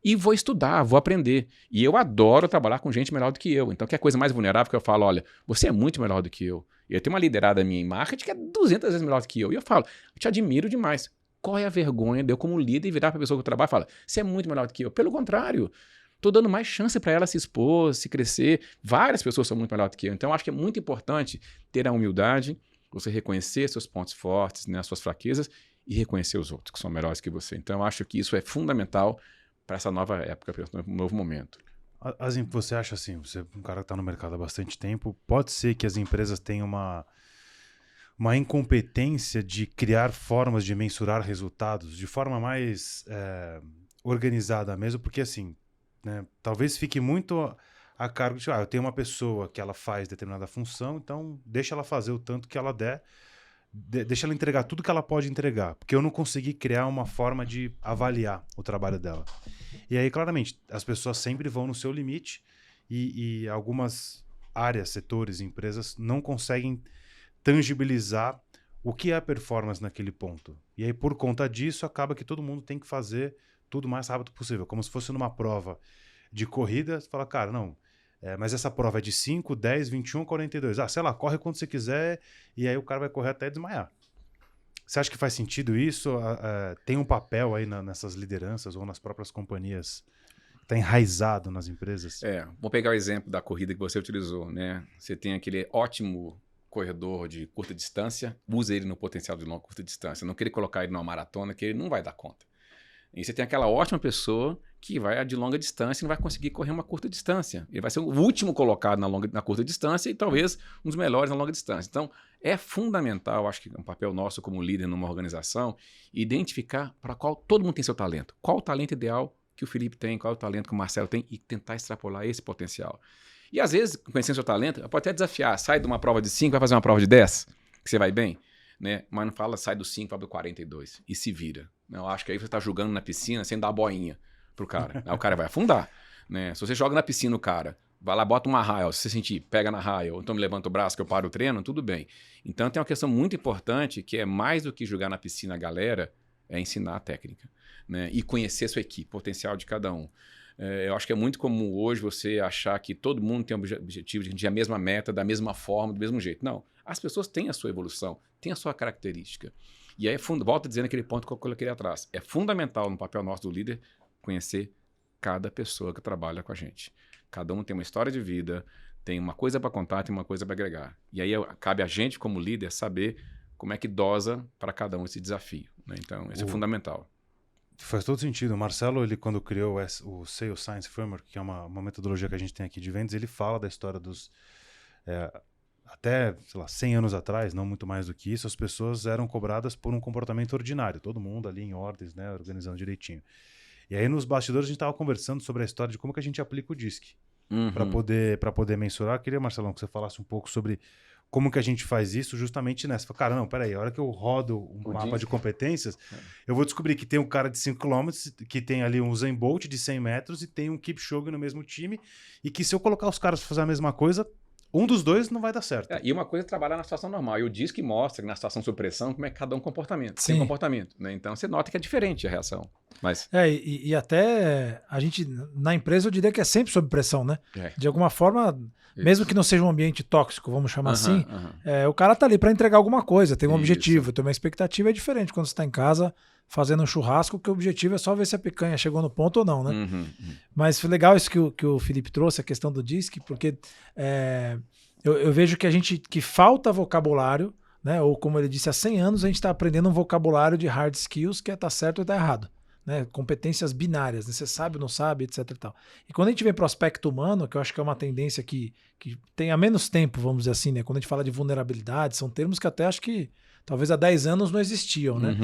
E vou estudar, vou aprender. E eu adoro trabalhar com gente melhor do que eu. Então, que é a coisa mais vulnerável que eu falo, olha, você é muito melhor do que eu. E eu tenho uma liderada minha em marketing que é 200 vezes melhor do que eu. E eu falo, eu te admiro demais. Qual é a vergonha de eu, como líder, virar para a pessoa que eu trabalho e falar, você é muito melhor do que eu? Pelo contrário. Estou dando mais chance para ela se expor, se crescer. Várias pessoas são muito melhores do que eu. Então, acho que é muito importante ter a humildade, você reconhecer seus pontos fortes, né, suas fraquezas, e reconhecer os outros que são melhores que você. Então, acho que isso é fundamental para essa nova época, para esse novo momento.
Você acha assim, você é um cara que está no mercado há bastante tempo, pode ser que as empresas tenham uma incompetência de criar formas de mensurar resultados de forma mais organizada mesmo, porque assim, né, talvez fique muito a cargo de, eu tenho uma pessoa que ela faz determinada função, então deixa ela fazer o tanto que ela der, deixa ela entregar tudo que ela pode entregar, porque eu não consegui criar uma forma de avaliar o trabalho dela. E aí, claramente, as pessoas sempre vão no seu limite e algumas áreas, setores, empresas não conseguem tangibilizar o que é a performance naquele ponto. E aí, por conta disso, acaba que todo mundo tem que fazer tudo o mais rápido possível, como se fosse numa prova de corrida, você fala, cara, não, mas essa prova é de 5, 10, 21, 42. Sei lá, corre quando você quiser, e aí o cara vai correr até desmaiar. Você acha que faz sentido isso? Tem um papel aí nessas lideranças ou nas próprias companhias? Está enraizado nas empresas?
Vou pegar o exemplo da corrida que você utilizou, né? Você tem aquele ótimo corredor de curta distância, usa ele no potencial de longa curta distância. Não querer colocar ele numa maratona, que ele não vai dar conta. E você tem aquela ótima pessoa que vai de longa distância e não vai conseguir correr uma curta distância. Ele vai ser o último colocado na curta distância e talvez um dos melhores na longa distância. Então, é fundamental, acho que é um papel nosso como líder numa organização, identificar para qual todo mundo tem seu talento. Qual o talento ideal que o Felipe tem, qual o talento que o Marcelo tem e tentar extrapolar esse potencial. E às vezes, conhecendo seu talento, pode até desafiar. Sai de uma prova de 5, vai fazer uma prova de 10, que você vai bem, né? Mas não fala, sai do 5, vai do 42 e se vira. Eu acho que aí você está jogando na piscina sem dar boinha pro cara. Aí o cara vai afundar, né? Se você joga na piscina o cara, vai lá, bota uma raia, se você sentir, pega na raia, ou então me levanta o braço que eu paro o treino, tudo bem. Então tem uma questão muito importante que é mais do que jogar na piscina a galera, é ensinar a técnica, né? E conhecer a sua equipe, potencial de cada um. Eu acho que é muito comum hoje você achar que todo mundo tem o objetivo de a mesma meta, da mesma forma, do mesmo jeito. Não, as pessoas têm a sua evolução, têm a sua característica. E aí, volta dizendo aquele ponto que eu coloquei atrás. É fundamental no papel nosso do líder conhecer cada pessoa que trabalha com a gente. Cada um tem uma história de vida, tem uma coisa para contar, tem uma coisa para agregar. E aí cabe a gente, como líder, saber como é que dosa para cada um esse desafio, né? Então, isso é fundamental.
Faz todo sentido. O Marcelo, ele quando criou o Sales Science Framework, que é uma metodologia que a gente tem aqui de vendas, ele fala da história dos... até, sei lá, 100 anos atrás, não muito mais do que isso, as pessoas eram cobradas por um comportamento ordinário. Todo mundo ali em ordens, né, organizando direitinho. E aí nos bastidores a gente estava conversando sobre a história de como que a gente aplica o DISC. Para poder mensurar. Eu queria, Marcelão, que você falasse um pouco sobre como que a gente faz isso justamente nessa. Fala, cara, não, peraí, a hora que eu rodo um mapa de competências, eu vou descobrir que tem um cara de 5 km, que tem ali um Usain Bolt de 100 metros e tem um Kipchoge no mesmo time, e que se eu colocar os caras para fazer a mesma coisa, um dos dois não vai dar certo.
E uma coisa é trabalhar na situação normal. E o DISC mostra que na situação sob pressão como é que cada um comportamento.
Sim.
Tem comportamento, né? Então você nota que é diferente a reação. Mas...
E até a gente, na empresa, eu diria que é sempre sob pressão, né? De alguma forma, mesmo que não seja um ambiente tóxico, vamos chamar assim, o cara tá ali para entregar alguma coisa, tem um objetivo, tem uma expectativa, é diferente quando você tá em casa fazendo um churrasco, que o objetivo é só ver se a picanha chegou no ponto ou não, né? Mas foi legal isso que o Felipe trouxe, a questão do DISC, porque eu vejo que falta vocabulário, né? Ou como ele disse, há 100 anos a gente está aprendendo um vocabulário de hard skills que é tá certo ou tá errado. Né? Competências binárias, né? Você sabe ou não sabe, etc. E tal. E quando a gente vê para o aspecto humano, que eu acho que é uma tendência que tem há menos tempo, vamos dizer assim, né? Quando a gente fala de vulnerabilidade, são termos que até acho que talvez há 10 anos não existiam, né?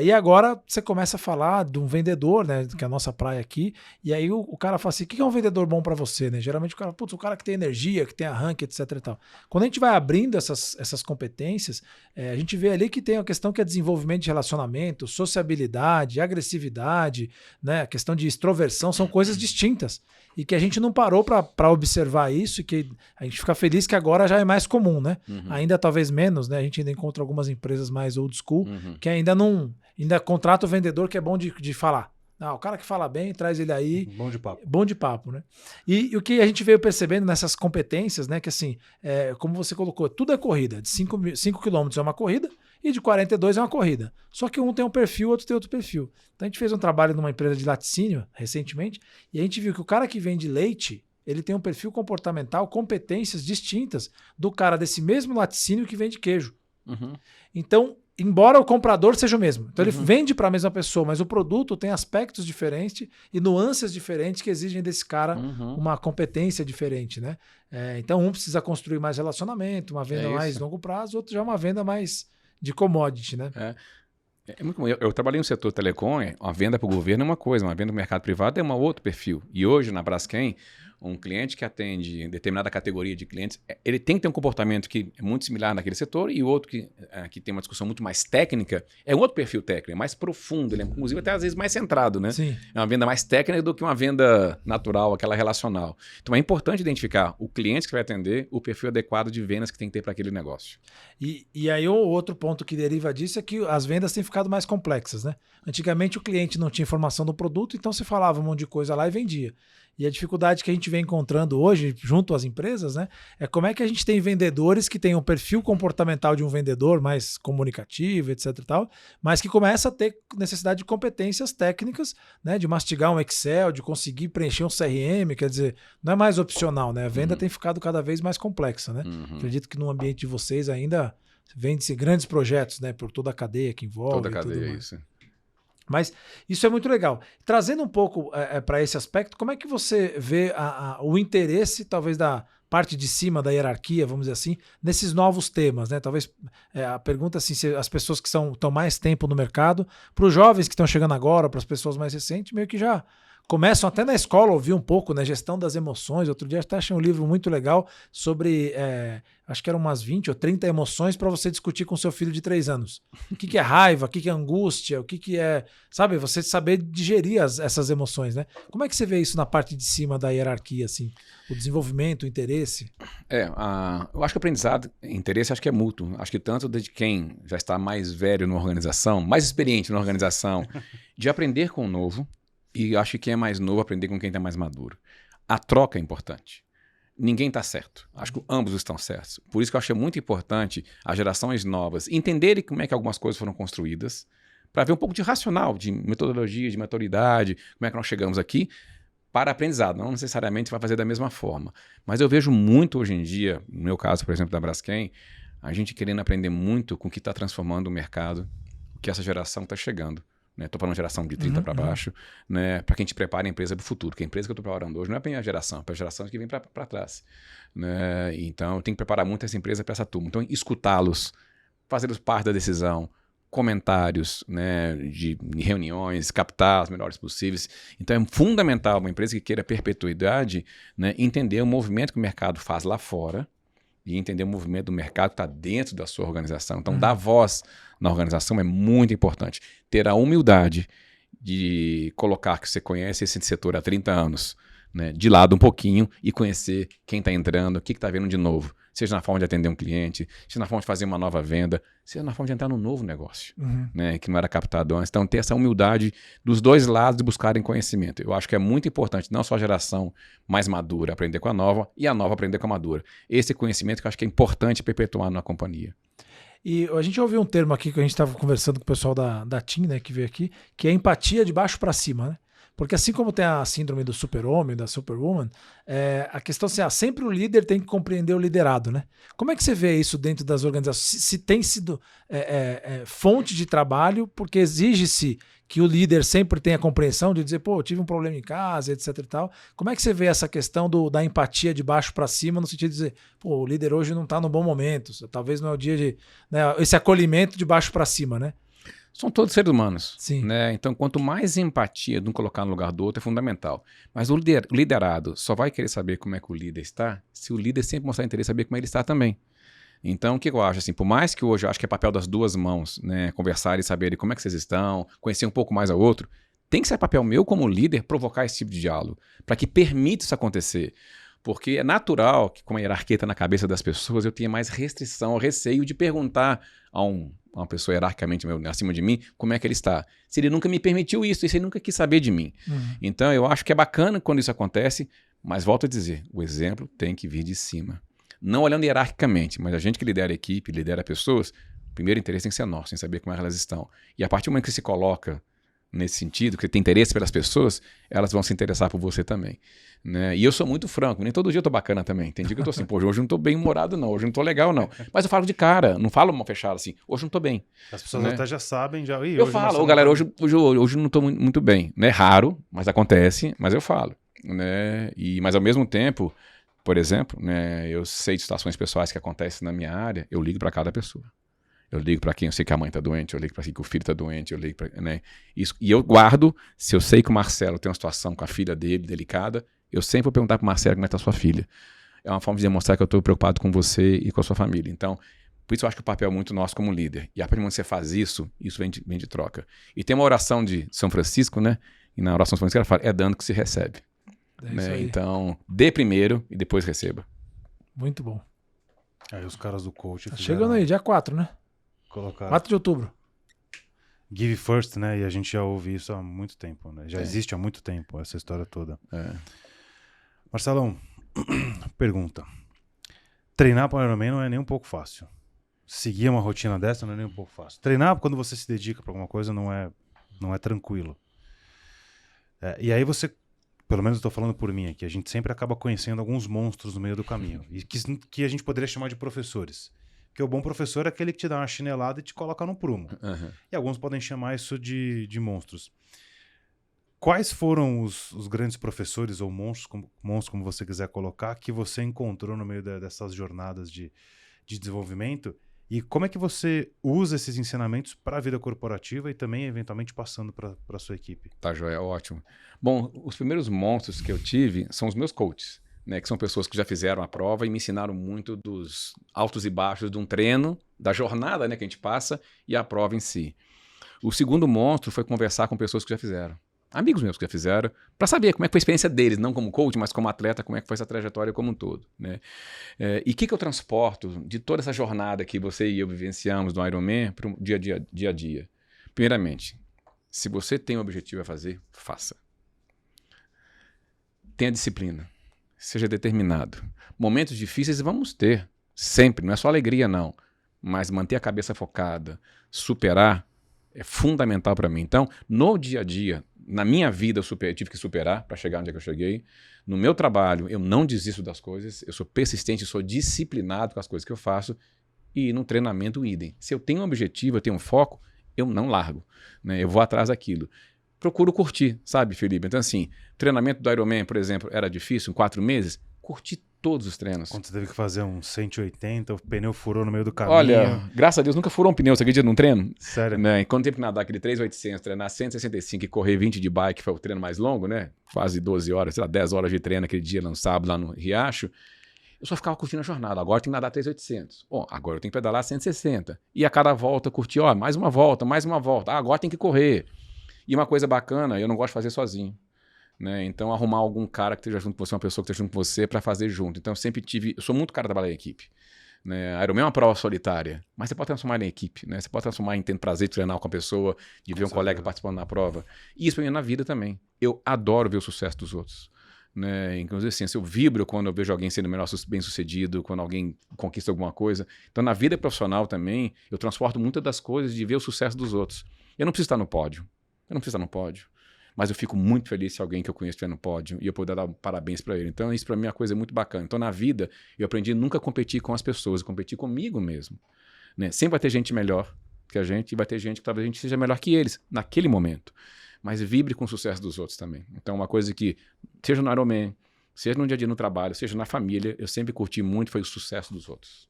E agora você começa a falar de um vendedor, né? Que é a nossa praia aqui, e aí o cara fala assim, o que é um vendedor bom para você, né? Geralmente o cara, putz, o cara que tem energia, que tem arranque, etc. E tal. Quando a gente vai abrindo essas competências, a gente vê ali que tem a questão que é desenvolvimento de relacionamento, sociabilidade, agressividade, né? A questão de extroversão, são coisas distintas. E que a gente não parou para observar isso, e que a gente fica feliz que agora já é mais comum, né? Ainda talvez menos, né? A gente ainda encontra algumas empresas mais old school que ainda contrata o vendedor que é bom de falar. O cara que fala bem, traz ele aí.
Bom de papo.
Bom de papo, né? E o que a gente veio percebendo nessas competências, né? Que assim, como você colocou, tudo é corrida. De 5 km é uma corrida e de 42 é uma corrida. Só que um tem um perfil, outro tem outro perfil. Então a gente fez um trabalho numa empresa de laticínio recentemente e a gente viu que o cara que vende leite, ele tem um perfil comportamental, competências distintas do cara desse mesmo laticínio que vende queijo. Então, embora o comprador seja o mesmo. Então ele vende para a mesma pessoa, mas o produto tem aspectos diferentes e nuances diferentes que exigem desse cara uma competência diferente, né? Então um precisa construir mais relacionamento, uma venda mais longo prazo, outro já uma venda mais de commodity, né?
É muito bom. Eu trabalhei no setor telecom, uma venda para o governo é uma coisa, uma venda para o mercado privado é um outro perfil. E hoje na Braskem, um cliente que atende determinada categoria de clientes, ele tem que ter um comportamento que é muito similar naquele setor e outro que tem uma discussão muito mais técnica, é um outro perfil técnico, é mais profundo, ele é inclusive até às vezes mais centrado, né?
Sim.
É uma venda mais técnica do que uma venda natural, aquela relacional. Então é importante identificar o cliente que vai atender, o perfil adequado de vendas que tem que ter para aquele negócio.
E aí o outro ponto que deriva disso é que as vendas têm ficado mais complexas, né? Antigamente o cliente não tinha informação do produto, então você falava um monte de coisa lá e vendia. E a dificuldade que a gente vem encontrando hoje, junto às empresas, né, é como é que a gente tem vendedores que têm um perfil comportamental de um vendedor mais comunicativo, etc e tal, mas que começa a ter necessidade de competências técnicas, né, de mastigar um Excel, de conseguir preencher um CRM, quer dizer, não é mais opcional, né? A venda tem ficado cada vez mais complexa, né? Acredito que no ambiente de vocês ainda vende-se grandes projetos, né, por toda a cadeia que envolve.
Toda a cadeia, isso.
Mas isso é muito legal. Trazendo um pouco para esse aspecto, como é que você vê o interesse, talvez, da parte de cima da hierarquia, vamos dizer assim, nesses novos temas, né? Talvez a pergunta assim, se as pessoas que estão mais tempo no mercado, para os jovens que estão chegando agora, para as pessoas mais recentes, meio que já começam até na escola a ouvir um pouco, né? Gestão das emoções. Outro dia até achei um livro muito legal sobre, acho que eram umas 20 ou 30 emoções para você discutir com seu filho de 3 anos. O que é raiva, o que é angústia, o que é... Sabe, você saber digerir essas emoções, né? Como é que você vê isso na parte de cima da hierarquia, assim? O desenvolvimento, o interesse?
Eu acho que o aprendizado, interesse, acho que é mútuo. Acho que tanto de quem já está mais velho na organização, mais experiente na organização, de aprender com o novo, e acho que quem é mais novo aprender com quem está mais maduro. A troca é importante. Ninguém está certo. Acho que ambos estão certos. Por isso que eu achei muito importante as gerações novas entenderem como é que algumas coisas foram construídas, para ver um pouco de racional, de metodologia, de maturidade, como é que nós chegamos aqui, para aprendizado. Não necessariamente vai fazer da mesma forma. Mas eu vejo muito hoje em dia, no meu caso, por exemplo, da Braskem, a gente querendo aprender muito com o que está transformando o mercado, o que essa geração está chegando. Estou falando de geração de 30 para baixo, né, para que a gente prepare a empresa para o futuro. Porque a empresa que eu estou preparando hoje não é para a minha geração, é para a geração que vem para trás. Né? Então, eu tenho que preparar muito essa empresa para essa turma. Então, escutá-los, fazê-los parte da decisão, comentários, né, de reuniões, captar as melhores possíveis. Então, é fundamental uma empresa que queira perpetuidade, né, entender o movimento que o mercado faz lá fora, e entender o movimento do mercado que está dentro da sua organização. Então, dar voz na organização é muito importante. Ter a humildade de colocar que você conhece esse setor há 30 anos, né, de lado um pouquinho e conhecer quem está entrando, o que está vendo de novo. Seja na forma de atender um cliente, seja na forma de fazer uma nova venda, seja na forma de entrar num novo negócio, né, que não era captado antes. Então, ter essa humildade dos dois lados de buscarem conhecimento. Eu acho que é muito importante, não só a geração mais madura aprender com a nova e a nova aprender com a madura. Esse conhecimento que eu acho que é importante perpetuar na companhia.
E a gente ouviu um termo aqui que a gente estava conversando com o pessoal da TIM, né, que veio aqui, que é empatia de baixo para cima, né? Porque assim como tem a síndrome do super-homem, da superwoman, a questão é assim, sempre o líder tem que compreender o liderado, né? Como é que você vê isso dentro das organizações? Se tem sido fonte de trabalho, porque exige-se que o líder sempre tenha compreensão de dizer, pô, eu tive um problema em casa, etc e tal. Como é que você vê essa questão da empatia de baixo para cima, no sentido de dizer, pô, o líder hoje não está no bom momento, talvez não é o dia de... Né, esse acolhimento de baixo para cima, né?
São todos seres humanos.
Sim.
Né? Então, quanto mais empatia de um colocar no lugar do outro é fundamental. Mas o liderado só vai querer saber como é que o líder está se o líder sempre mostrar interesse em saber como ele está também. Então, o que eu acho? Assim, por mais que hoje eu acho que é papel das duas mãos, né, conversar e saber como é que vocês estão, conhecer um pouco mais ao outro, tem que ser papel meu como líder provocar esse tipo de diálogo, para que permita isso acontecer. Porque é natural que, com a hierarquia está na cabeça das pessoas, eu tenha mais restrição, receio de perguntar a uma pessoa hierarquicamente acima de mim como é que ele está. Se ele nunca me permitiu isso, e se ele nunca quis saber de mim. Então, eu acho que é bacana quando isso acontece, mas volto a dizer, o exemplo tem que vir de cima. Não olhando hierarquicamente, mas a gente que lidera a equipe, lidera pessoas, o primeiro interesse tem que ser nosso, em saber como elas estão. E a partir do momento que você se coloca nesse sentido, que você tem interesse pelas pessoas, elas vão se interessar por você também. Né? E eu sou muito franco, nem todo dia eu tô bacana também. Tem dia que eu tô assim, pô, hoje eu não tô bem humorado não, hoje eu não tô legal não. Mas eu falo de cara, não falo mal fechado assim, hoje eu não tô bem.
As pessoas
né?
até já sabem.
Eu falo, galera, hoje eu não tô muito bem. Não é raro, mas acontece, mas eu falo. Né? Mas ao mesmo tempo, por exemplo, né, eu sei de situações pessoais que acontecem na minha área, eu ligo para cada pessoa. Eu ligo para quem eu sei que a mãe está doente, eu ligo para quem que o filho está doente, eu ligo para... Né, isso, e eu guardo, se eu sei que o Marcelo tem uma situação com a filha dele delicada, eu sempre vou perguntar para o Marcelo como é que está a sua filha. É uma forma de demonstrar que eu estou preocupado com você e com a sua família. Então, por isso eu acho que o papel é muito nosso como líder. E a partir do momento que você faz isso, isso vem de troca. E tem uma oração de São Francisco, né? E na oração de São Francisco ela fala, é dando que se recebe. Né? Então, dê primeiro e depois receba.
Muito bom.
Aí os caras do coach
Tá chegando aí, dia 4, né?
Colocaram
4 de outubro.
Give first, né? E a gente já ouve isso há muito tempo, né? Já existe há muito tempo essa história toda. Marcelão, pergunta. Treinar para o Ironman não é nem um pouco fácil. Seguir uma rotina dessa não é nem um pouco fácil. Treinar quando você se dedica para alguma coisa não é tranquilo. E aí você, pelo menos eu estou falando por mim aqui, a gente sempre acaba conhecendo alguns monstros no meio do caminho. E que a gente poderia chamar de professores. Porque o bom professor é aquele que te dá uma chinelada e te coloca no prumo.
Uhum.
E alguns podem chamar isso de monstros. Quais foram os grandes professores ou monstros, como você quiser colocar, que você encontrou no meio dessas jornadas de desenvolvimento? E como é que você usa esses ensinamentos para a vida corporativa e também, eventualmente, passando para a sua equipe?
Tá, joia, ótimo. Bom, os primeiros monstros que eu tive são os meus coaches, né? Que são pessoas que já fizeram a prova e me ensinaram muito dos altos e baixos de um treino, da jornada, né, que a gente passa, e a prova em si. O segundo monstro foi conversar com pessoas que já fizeram. Amigos meus que já fizeram, para saber como é que foi a experiência deles, não como coach, mas como atleta, como é que foi essa trajetória como um todo, né? E o que eu transporto de toda essa jornada que você e eu vivenciamos no Ironman para o dia a dia? Primeiramente, se você tem um objetivo a fazer, faça. Tenha disciplina, seja determinado. Momentos difíceis vamos ter, sempre, não é só alegria não, mas manter a cabeça focada, superar, é fundamental para mim. Então, no dia a dia, na minha vida, eu tive que superar para chegar onde é que eu cheguei. No meu trabalho, eu não desisto das coisas. Eu sou persistente, sou disciplinado com as coisas que eu faço. E no treinamento, idem. Se eu tenho um objetivo, eu tenho um foco, eu não largo, né? Eu vou atrás daquilo. Procuro curtir, sabe, Felipe? Então, assim, treinamento do Ironman, por exemplo, era difícil, em 4 meses. Curti todos os treinos.
Quando você teve que fazer um 180, o pneu furou no meio do caminho.
Olha, graças a Deus nunca furou um pneu, você acredita num treino?
Sério?
Né? E quando teve que nadar aquele 3.800, treinar 165 e correr 20 de bike, que foi o treino mais longo, né? Quase 12 horas, sei lá, 10 horas de treino aquele dia, no sábado, lá no Riacho. Eu só ficava curtindo a jornada. Agora eu tenho que nadar 3.800. Ó, agora eu tenho que pedalar 160. E a cada volta curtir, ó, mais uma volta, mais uma volta. Ah, agora tem que correr. E uma coisa bacana, eu não gosto de fazer sozinho. Né? Então, arrumar algum cara que esteja junto com você, uma pessoa que esteja junto com você para fazer junto. Então, eu sempre tive... Eu sou muito cara de trabalhar em equipe. Né? Ironman é uma prova solitária, mas você pode transformar em equipe. Né? Você pode transformar em ter prazer de treinar com a pessoa, de ver um colega participando na prova. E isso para mim é na vida também. Eu adoro ver o sucesso dos outros. Né? Inclusive, assim, eu vibro quando eu vejo alguém sendo melhor bem-sucedido, quando alguém conquista alguma coisa. Então, na vida profissional também, eu transporto muitas das coisas de ver o sucesso dos outros. Eu não preciso estar no pódio. Mas eu fico muito feliz se alguém que eu conheço estiver no pódio e eu puder dar parabéns para ele. Então, isso para mim é uma coisa muito bacana. Então, na vida, eu aprendi nunca a competir com as pessoas, competir comigo mesmo. Né? Sempre vai ter gente melhor que a gente e vai ter gente que talvez a gente seja melhor que eles naquele momento. Mas vibre com o sucesso dos outros também. Então, uma coisa que, seja no Ironman, seja no dia a dia no trabalho, seja na família, eu sempre curti muito foi o sucesso dos outros.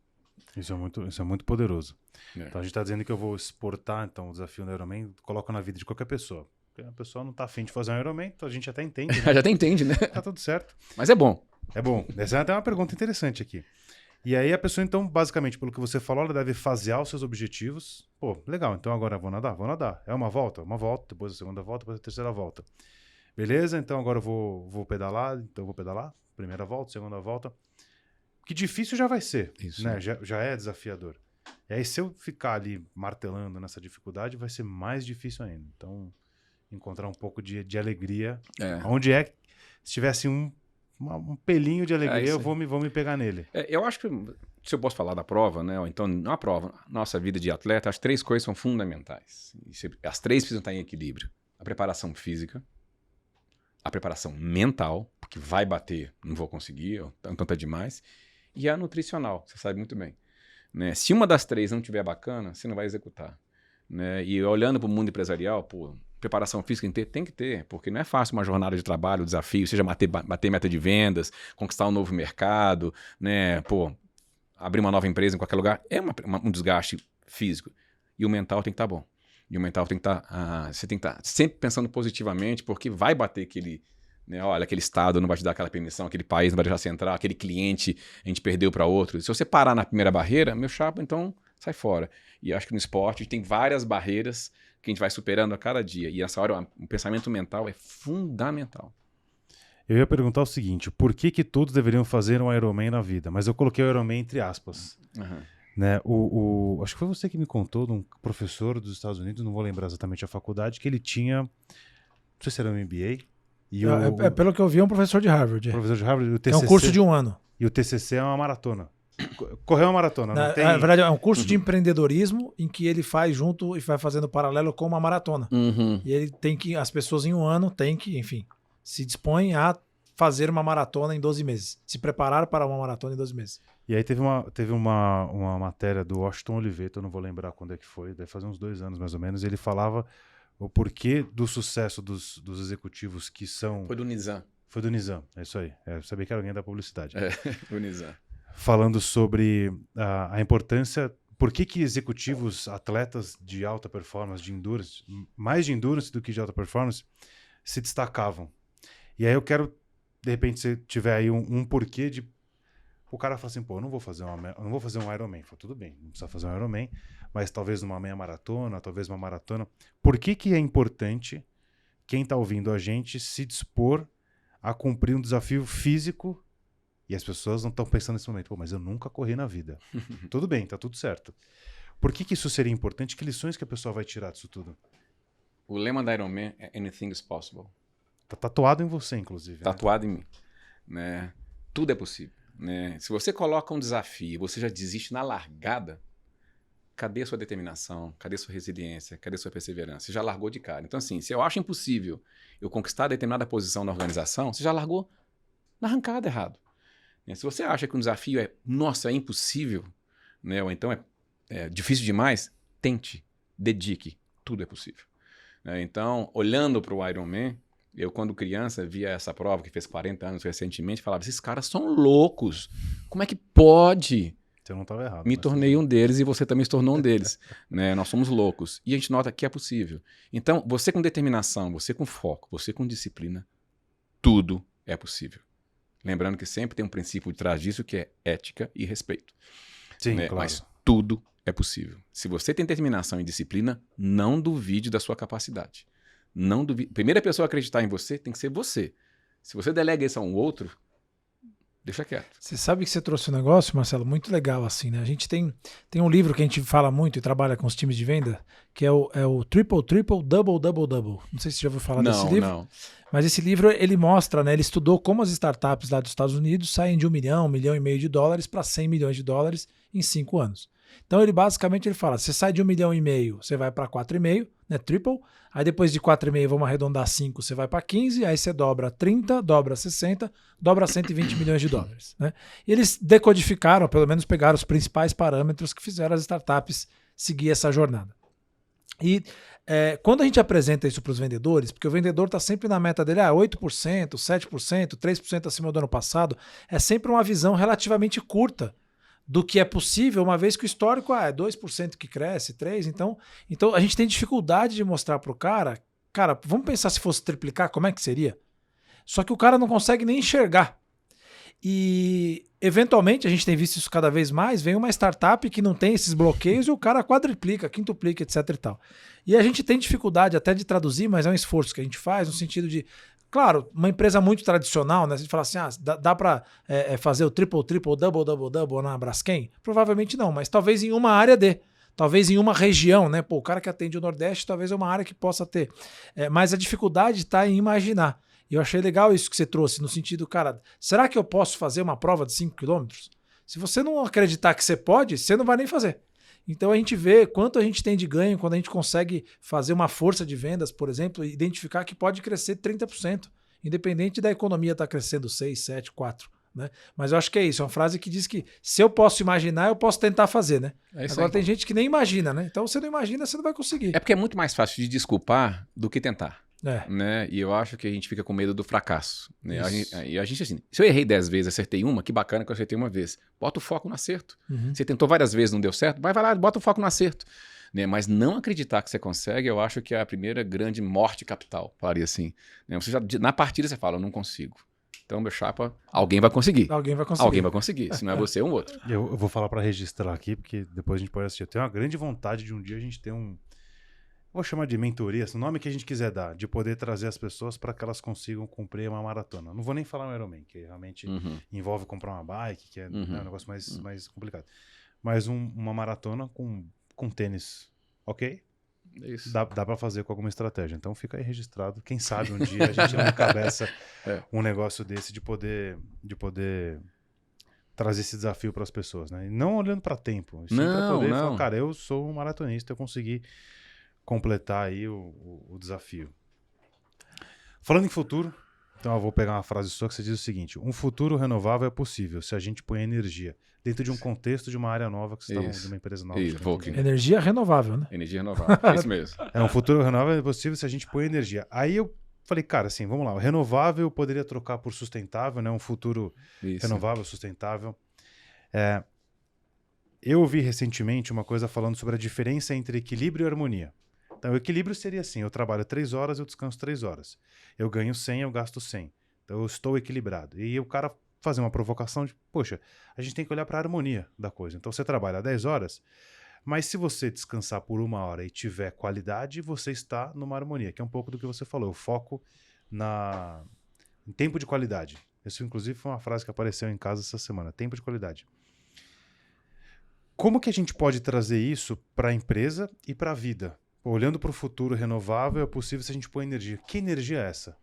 Isso é muito poderoso.
É.
Então, a gente está dizendo que eu vou exportar então, o desafio do Ironman, coloco na vida de qualquer pessoa. Porque a pessoa não tá afim de fazer um Ironman, então a gente até entende. Né?
Já até entende, né?
Tá tudo certo.
Mas é bom.
É bom. Essa é até uma pergunta interessante aqui. E aí a pessoa, então, basicamente, pelo que você falou, ela deve fasear os seus objetivos. Pô, legal, então agora eu vou nadar? Vou nadar. É uma volta, depois a segunda volta, depois a terceira volta. Beleza, então agora eu vou pedalar, primeira volta, segunda volta. Que difícil já vai ser,
isso,
né? Já é desafiador. E aí se eu ficar ali martelando nessa dificuldade, vai ser mais difícil ainda. Então, encontrar um pouco de alegria. Onde é que, se tivesse um pelinho de alegria, eu vou me pegar nele.
Eu acho que, se eu posso falar da prova, né? Ou então, na prova, nossa vida de atleta, as 3 coisas são fundamentais. As 3 precisam estar em equilíbrio. A preparação física, a preparação mental, porque vai bater, não vou conseguir, então tá demais, e a nutricional, você sabe muito bem. Né? Se uma das 3 não tiver bacana, você não vai executar. Né? E olhando para o mundo empresarial, preparação física tem que ter, porque não é fácil uma jornada de trabalho, desafio, seja bater meta de vendas, conquistar um novo mercado, né? Abrir uma nova empresa em qualquer lugar, é um desgaste físico. E o mental tem que estar bom. E o mental tem que estar... você tem que estar sempre pensando positivamente, porque vai bater aquele... Né, olha, aquele estado não vai te dar aquela permissão, aquele país não vai deixar você entrar, aquele cliente a gente perdeu para outro. Se você parar na primeira barreira, meu chapa, então sai fora. E acho que no esporte tem várias barreiras que a gente vai superando a cada dia. E essa hora o pensamento mental é fundamental.
Eu ia perguntar o seguinte, por que todos deveriam fazer um Ironman na vida? Mas eu coloquei o Ironman entre aspas.
Uhum.
Né? Acho que foi você que me contou de um professor dos Estados Unidos, não vou lembrar exatamente a faculdade, que ele tinha, não sei se era um MBA, E o
Pelo que eu vi, é um professor de Harvard.
professor de Harvard, o
É
TCC,
um curso de um ano.
e o TCC é uma maratona. Correr uma maratona, não tem...
Na verdade, é um curso de empreendedorismo em que ele faz junto e vai fazendo paralelo com uma maratona.
Uhum.
E ele tem que, as pessoas em um ano têm que, enfim, se dispõem a fazer uma maratona em 12 meses. Se preparar para uma maratona em 12 meses.
E aí teve uma matéria do Washington Oliveto, eu não vou lembrar quando é que foi, deve fazer uns 2 anos mais ou menos, ele falava o porquê do sucesso dos executivos que são...
Foi do Nizam.
Foi do Nizam, é isso aí. Eu sabia que era alguém da publicidade.
Do Nizam.
Falando sobre a importância, por que executivos, atletas de alta performance, de endurance, mais de endurance do que de alta performance, se destacavam. E aí eu quero, de repente, se tiver aí um porquê de... O cara fala assim, pô, eu não vou fazer um Ironman. Fala, tudo bem, não precisa fazer um Ironman, mas talvez uma meia maratona, talvez uma maratona. Por que é importante quem está ouvindo a gente se dispor a cumprir um desafio físico? E as pessoas não estão pensando nesse momento, pô, mas eu nunca corri na vida. Tudo bem, tá tudo certo. Por que isso seria importante? Que lições que a pessoa vai tirar disso tudo?
O lema da Ironman é Anything is possible.
Tá tatuado em você, inclusive.
Tatuado em mim. Né? Tudo é possível. Né? Se você coloca um desafio e você já desiste na largada, cadê a sua determinação? Cadê a sua resiliência? Cadê a sua perseverança? Você já largou de cara. Então, assim, se eu acho impossível eu conquistar determinada posição na organização, você já largou na arrancada errado. Se você acha que um desafio é, nossa, é impossível, né? Ou então é difícil demais, tente, dedique, tudo é possível. Então, olhando para o Ironman, eu quando criança via essa prova, que fez 40 anos recentemente, falava, esses caras são loucos, como é que pode?
Você não estava errado.
Me tornei um deles e você também se tornou um deles. Né? Nós somos loucos. E a gente nota que é possível. Então, você com determinação, você com foco, você com disciplina, tudo é possível. Lembrando que sempre tem um princípio de trás disso que é ética e respeito.
Sim,
né?
claro.
Mas tudo é possível. Se você tem determinação e disciplina, não duvide da sua capacidade. Não duvide. Primeira pessoa a acreditar em você tem que ser você. Se você delega isso a um outro, deixa quieto.
Você sabe que você trouxe um negócio, Marcelo, muito legal assim, né? A gente tem um livro que a gente fala muito e trabalha com os times de venda, que é o Triple Triple Double Double Double. Não sei se você já ouviu falar desse livro.
Não.
Mas esse livro, ele mostra, né? Ele estudou como as startups lá dos Estados Unidos saem de $1 milhão, $1,5 milhão para $100 milhões em 5 anos. Então, ele basicamente fala, você sai de $1,5 milhão, você vai para 4,5, né? Triple. Aí depois de 4,5, vamos arredondar 5, você vai para 15, aí você dobra 30, dobra 60, dobra $120 milhões. Né? E eles decodificaram, pelo menos pegaram os principais parâmetros que fizeram as startups seguir essa jornada. E quando a gente apresenta isso para os vendedores, porque o vendedor está sempre na meta dele, 8%, 7%, 3% acima do ano passado, é sempre uma visão relativamente curta do que é possível, uma vez que o histórico é 2% que cresce, 3%. Então a gente tem dificuldade de mostrar para o cara, vamos pensar se fosse triplicar, como é que seria? Só que o cara não consegue nem enxergar. E, eventualmente, a gente tem visto isso cada vez mais, vem uma startup que não tem esses bloqueios e o cara quadriplica, quintuplica, etc e tal. E a gente tem dificuldade até de traduzir, mas é um esforço que a gente faz no sentido de, claro, uma empresa muito tradicional, né? A gente fala assim, dá para fazer o triple, double, double, double na Braskem? Provavelmente não, mas talvez em uma área talvez em uma região, né? Pô, o cara que atende o Nordeste, talvez é uma área que possa ter. Mas a dificuldade está em imaginar. E eu achei legal isso que você trouxe, no sentido, cara, será que eu posso fazer uma prova de 5 km? Se você não acreditar que você pode, você não vai nem fazer. Então a gente vê quanto a gente tem de ganho quando a gente consegue fazer uma força de vendas, por exemplo, e identificar que pode crescer 30%, independente da economia estar crescendo 6, 7, 4. Né? Mas eu acho que é isso, é uma frase que diz que se eu posso imaginar, eu posso tentar fazer. Né? Agora tem gente que nem imagina, né? Então você não imagina, você não vai conseguir.
É porque é muito mais fácil de desculpar do que tentar. Né? E eu acho que a gente fica com medo do fracasso. Né? A gente, assim, se eu errei 10 vezes, acertei uma, que bacana que eu acertei uma vez. Bota o foco no acerto. Você tentou várias vezes, não deu certo, vai lá, bota o foco no acerto. Né? Mas não acreditar que você consegue, eu acho que é a primeira grande morte capital, falaria assim. Né? Você já, na partida você fala, eu não consigo. Então, meu chapa, alguém vai conseguir.
Alguém vai conseguir.
Se não é você, é um outro.
Eu vou falar para registrar aqui, porque depois a gente pode assistir. Eu tenho uma grande vontade de um dia a gente ter vou chamar de mentoria, o nome que a gente quiser dar, de poder trazer as pessoas para que elas consigam cumprir uma maratona. Não vou nem falar um Ironman, que realmente envolve comprar uma bike, que é um negócio mais complicado. Mas uma maratona com tênis, ok?
Isso.
dá para fazer com alguma estratégia. Então fica aí registrado. Quem sabe um dia a gente não encabeça um negócio desse de poder trazer esse desafio para as pessoas, né? E não olhando para tempo, sim para poder falar, cara, eu sou um maratonista, eu consegui completar aí o desafio. Falando em futuro, então eu vou pegar uma frase sua que você diz o seguinte: um futuro renovável é possível se a gente põe energia dentro de um contexto de uma área nova que você está de uma empresa nova.
Energia renovável, né?
Energia renovável, é isso mesmo.
Um futuro renovável é possível se a gente põe energia. Aí eu falei, cara, assim, vamos lá, o renovável eu poderia trocar por sustentável, né? Um futuro renovável, sustentável. Eu ouvi recentemente uma coisa falando sobre a diferença entre equilíbrio e harmonia. Então, o equilíbrio seria assim, eu trabalho 3 horas, eu descanso 3 horas. Eu ganho 100, eu gasto 100. Então, eu estou equilibrado. E o cara fazer uma provocação de, poxa, a gente tem que olhar para a harmonia da coisa. Então, você trabalha 10 horas, mas se você descansar por 1 hora e tiver qualidade, você está numa harmonia, que é um pouco do que você falou. Eu foco em tempo de qualidade. Isso, inclusive, foi uma frase que apareceu em casa essa semana. Tempo de qualidade. Como que a gente pode trazer isso para a empresa e para a vida? Olhando para o futuro renovável, é possível se a gente põe energia. Que energia é essa?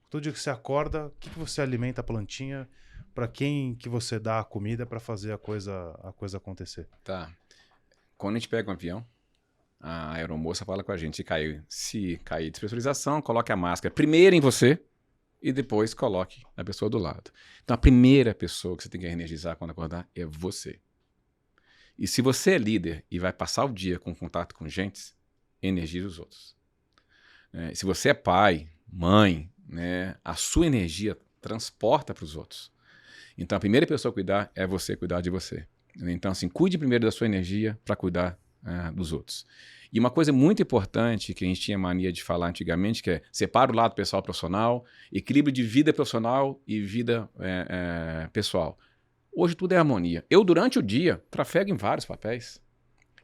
Todo dia que você acorda, o que você alimenta a plantinha? Para quem que você dá a comida para fazer a coisa acontecer?
Tá. Quando a gente pega um avião, a aeromoça fala com a gente, se cair despressurização, coloque a máscara primeiro em você e depois coloque a pessoa do lado. Então a primeira pessoa que você tem que energizar quando acordar é você. E se você é líder e vai passar o dia com contato com gente, energize os outros. Se você é pai, mãe, né, a sua energia transporta para os outros. Então a primeira pessoa a cuidar é você cuidar de você. Então assim, cuide primeiro da sua energia para cuidar dos outros. E uma coisa muito importante que a gente tinha mania de falar antigamente, que é separa o lado pessoal e profissional, equilíbrio de vida profissional e vida pessoal. Hoje tudo é harmonia. Eu, durante o dia, trafego em vários papéis.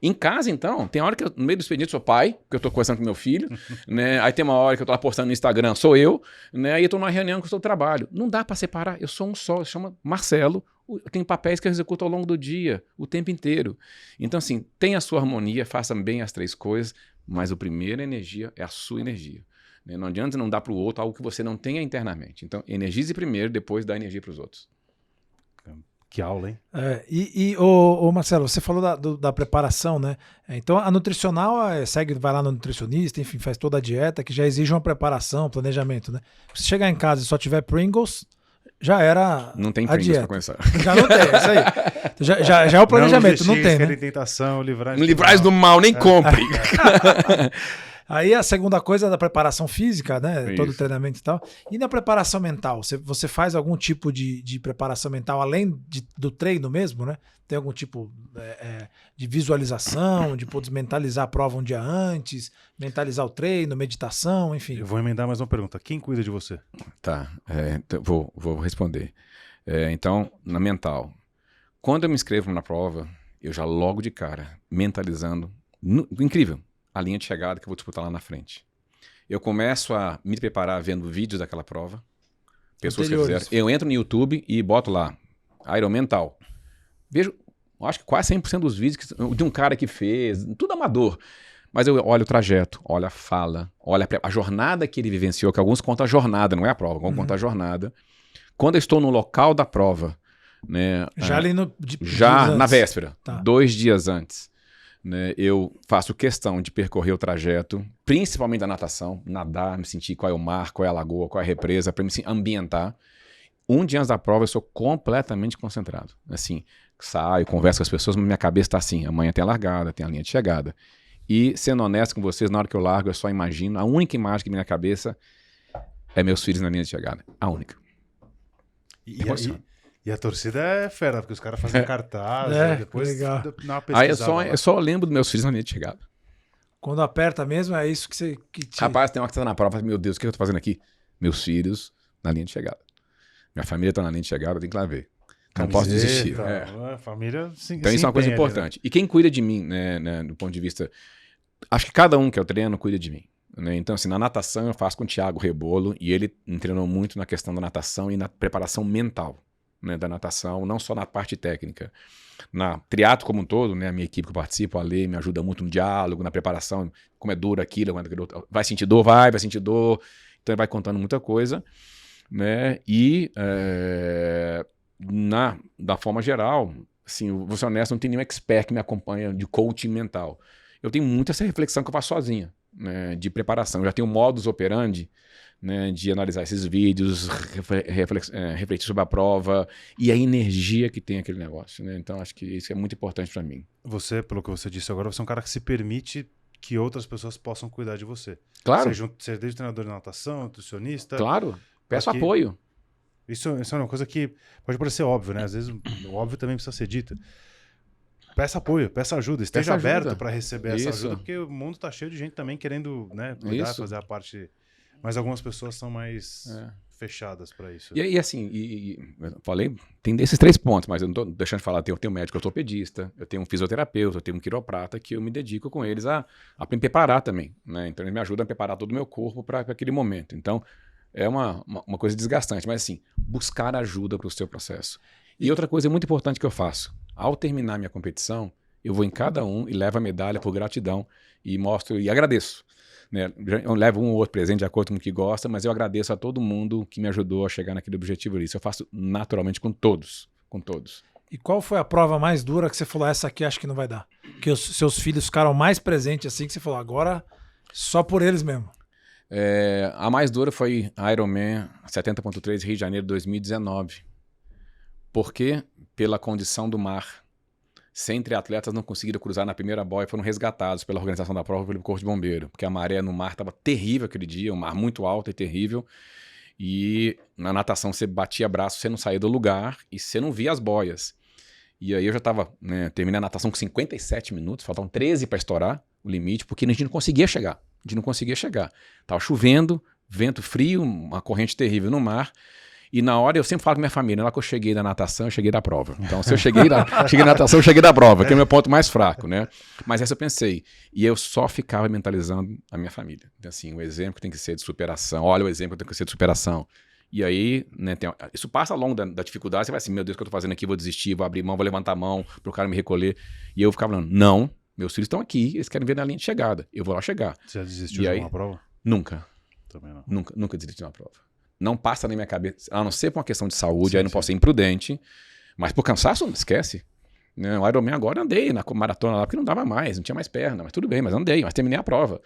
Em casa, então, tem hora que eu, no meio do expediente, sou pai, porque eu estou conversando com meu filho, né? Aí tem uma hora que eu estou postando no Instagram, sou eu, né? Aí eu estou numa reunião que eu estou no trabalho. Não dá para separar, eu sou um só, chama Marcelo, eu tenho papéis que eu executo ao longo do dia, o tempo inteiro. Então, assim, tenha a sua harmonia, faça bem as 3 coisas, mas a primeira energia é a sua energia. Né? Não adianta não dar para o outro algo que você não tenha internamente. Então, energize primeiro, depois dá energia para os outros.
Que aula, hein?
Marcelo, você falou da preparação, né? Então a nutricional vai lá no nutricionista, enfim, faz toda a dieta, que já exige uma preparação, planejamento, né? Se chegar em casa e só tiver Pringles, já era
não tem
a
Pringles
dieta.
Pra começar.
Já não tem, é isso aí. Já é o planejamento, não tem, né?
Tentação,
livrais do mal, nem compre.
Aí a segunda coisa é da preparação física, né?
Isso.
Todo o treinamento e tal. E na preparação mental? Você faz algum tipo de preparação mental, além do treino mesmo, né? Tem algum tipo de visualização, de poder mentalizar a prova um dia antes, mentalizar o treino, meditação, enfim.
Eu vou emendar mais uma pergunta. Quem cuida de você?
Tá, então, vou responder. Então, na mental. Quando eu me inscrevo na prova, eu já logo de cara, mentalizando. Incrível. A linha de chegada que eu vou disputar lá na frente. Eu começo a me preparar vendo vídeos daquela prova. Pessoas que fizeram. Eu entro no YouTube e boto lá, Ironman tal. Vejo, acho que quase 100% dos vídeos de um cara que fez, tudo amador. Mas eu olho o trajeto, olho a fala, olho a jornada que ele vivenciou, que alguns contam a jornada, não é a prova, alguns contam a jornada. Quando eu estou no local da prova, né,
já ali
na véspera, 2 dias antes, né, eu faço questão de percorrer o trajeto, principalmente da natação, nadar, me sentir qual é o mar, qual é a lagoa, qual é a represa, para me ambientar. 1 dia antes da prova eu sou completamente concentrado. Assim, saio, converso com as pessoas, mas minha cabeça está assim, amanhã tem a largada, tem a linha de chegada. E, sendo honesto com vocês, na hora que eu largo, eu só imagino, a única imagem que vem na cabeça é meus filhos na linha de chegada. A única.
E a torcida é fera, porque os caras fazem cartaz, depois
legal.
Dá uma pesquisada.
Aí eu só lembro dos meus filhos na linha de chegada.
Quando aperta mesmo, é isso que te...
Rapaz, tem uma que tá na prova, meu Deus, o que eu tô fazendo aqui? Meus filhos na linha de chegada. Minha família tá na linha de chegada, eu tenho que lá ver. Não posso desistir.
A família
então isso é uma coisa importante. Né? E quem cuida de mim, né, do ponto de vista... Acho que cada um que eu treino cuida de mim. Né? Então, assim, na natação eu faço com o Thiago Rebolo, e ele me treinou muito na questão da natação e na preparação mental, né, da natação, não só na parte técnica. na triatlo como um todo, né? A minha equipe que eu participo, a Lê, me ajuda muito no diálogo, na preparação, como é duro aquilo, vai sentir dor, vai sentir dor, então ele vai contando muita coisa, né? E da forma geral, assim, vou ser honesto, não tem nenhum expert que me acompanha de coaching mental. Eu tenho muita essa reflexão que eu faço sozinha, né, de preparação. Eu já tenho modus operandi, né, de analisar esses vídeos, refletir sobre a prova e a energia que tem aquele negócio, né? Então, acho que isso é muito importante para mim.
Você, pelo que você disse agora, você é um cara que se permite que outras pessoas possam cuidar de você.
Claro.
Seja desde treinador de natação, nutricionista.
Claro. Peço apoio.
Isso é uma coisa que pode parecer óbvio, né? Às vezes o óbvio também precisa ser dito. Peça apoio, peça ajuda, esteja aberto para receber essa ajuda, porque o mundo tá cheio de gente também querendo, né, cuidar, fazer a parte. Mas algumas pessoas são mais fechadas para isso.
E assim, eu falei, tem desses 3 pontos, mas eu não tô deixando de falar, eu tenho um médico ortopedista, eu tenho um fisioterapeuta, eu tenho um quiroprata, que eu me dedico com eles a me preparar também, né? Então eles me ajudam a preparar todo o meu corpo para aquele momento. Então é uma coisa desgastante, mas assim, buscar ajuda para o seu processo. E outra coisa muito importante que eu faço, ao terminar minha competição, eu vou em cada um e levo a medalha por gratidão e mostro e agradeço. Né? Eu levo um ou outro presente de acordo com o que gosta, mas eu agradeço a todo mundo que me ajudou a chegar naquele objetivo ali. Isso eu faço naturalmente com todos.
E qual foi a prova mais dura que você falou, essa aqui acho que não vai dar? Que os seus filhos ficaram mais presentes assim, que você falou, agora só por eles mesmo.
A mais dura foi Ironman 70.3 Rio de Janeiro 2019. Porque, pela condição do mar, 100 triatletas não conseguiram cruzar na primeira boia e foram resgatados pela organização da prova pelo Corpo de Bombeiro, porque a maré no mar estava terrível aquele dia, um mar muito alto e terrível, e na natação você batia braço, você não saía do lugar e você não via as boias. E aí eu já estava, né, terminei a natação com 57 minutos, faltavam 13 para estourar o limite, porque a gente não conseguia chegar. Tava chovendo, vento frio, uma corrente terrível no mar. E na hora eu sempre falo com minha família, na hora que eu cheguei da natação, eu cheguei da prova. Então, se eu cheguei na natação, eu cheguei da prova, que é o meu ponto mais fraco, né? Mas essa eu pensei. E eu só ficava mentalizando a minha família. Então, assim, o exemplo tem que ser de superação. Olha, o exemplo tem que ser de superação. E aí, né, isso passa ao longo da dificuldade, você vai assim, meu Deus, o que eu tô fazendo aqui? Vou desistir, vou abrir mão, vou levantar a mão pro cara me recolher. E eu ficava falando, não, meus filhos estão aqui, eles querem ver na linha de chegada. Eu vou lá chegar.
Você já desistiu de uma prova?
Nunca.
Também não.
Nunca desisti de uma prova. Não passa na minha cabeça, a não ser por uma questão de saúde, aí não posso ser imprudente, mas por cansaço, não esquece. Né? O Ironman agora eu andei na maratona lá, porque não dava mais, não tinha mais perna, mas tudo bem, mas andei, mas terminei a prova.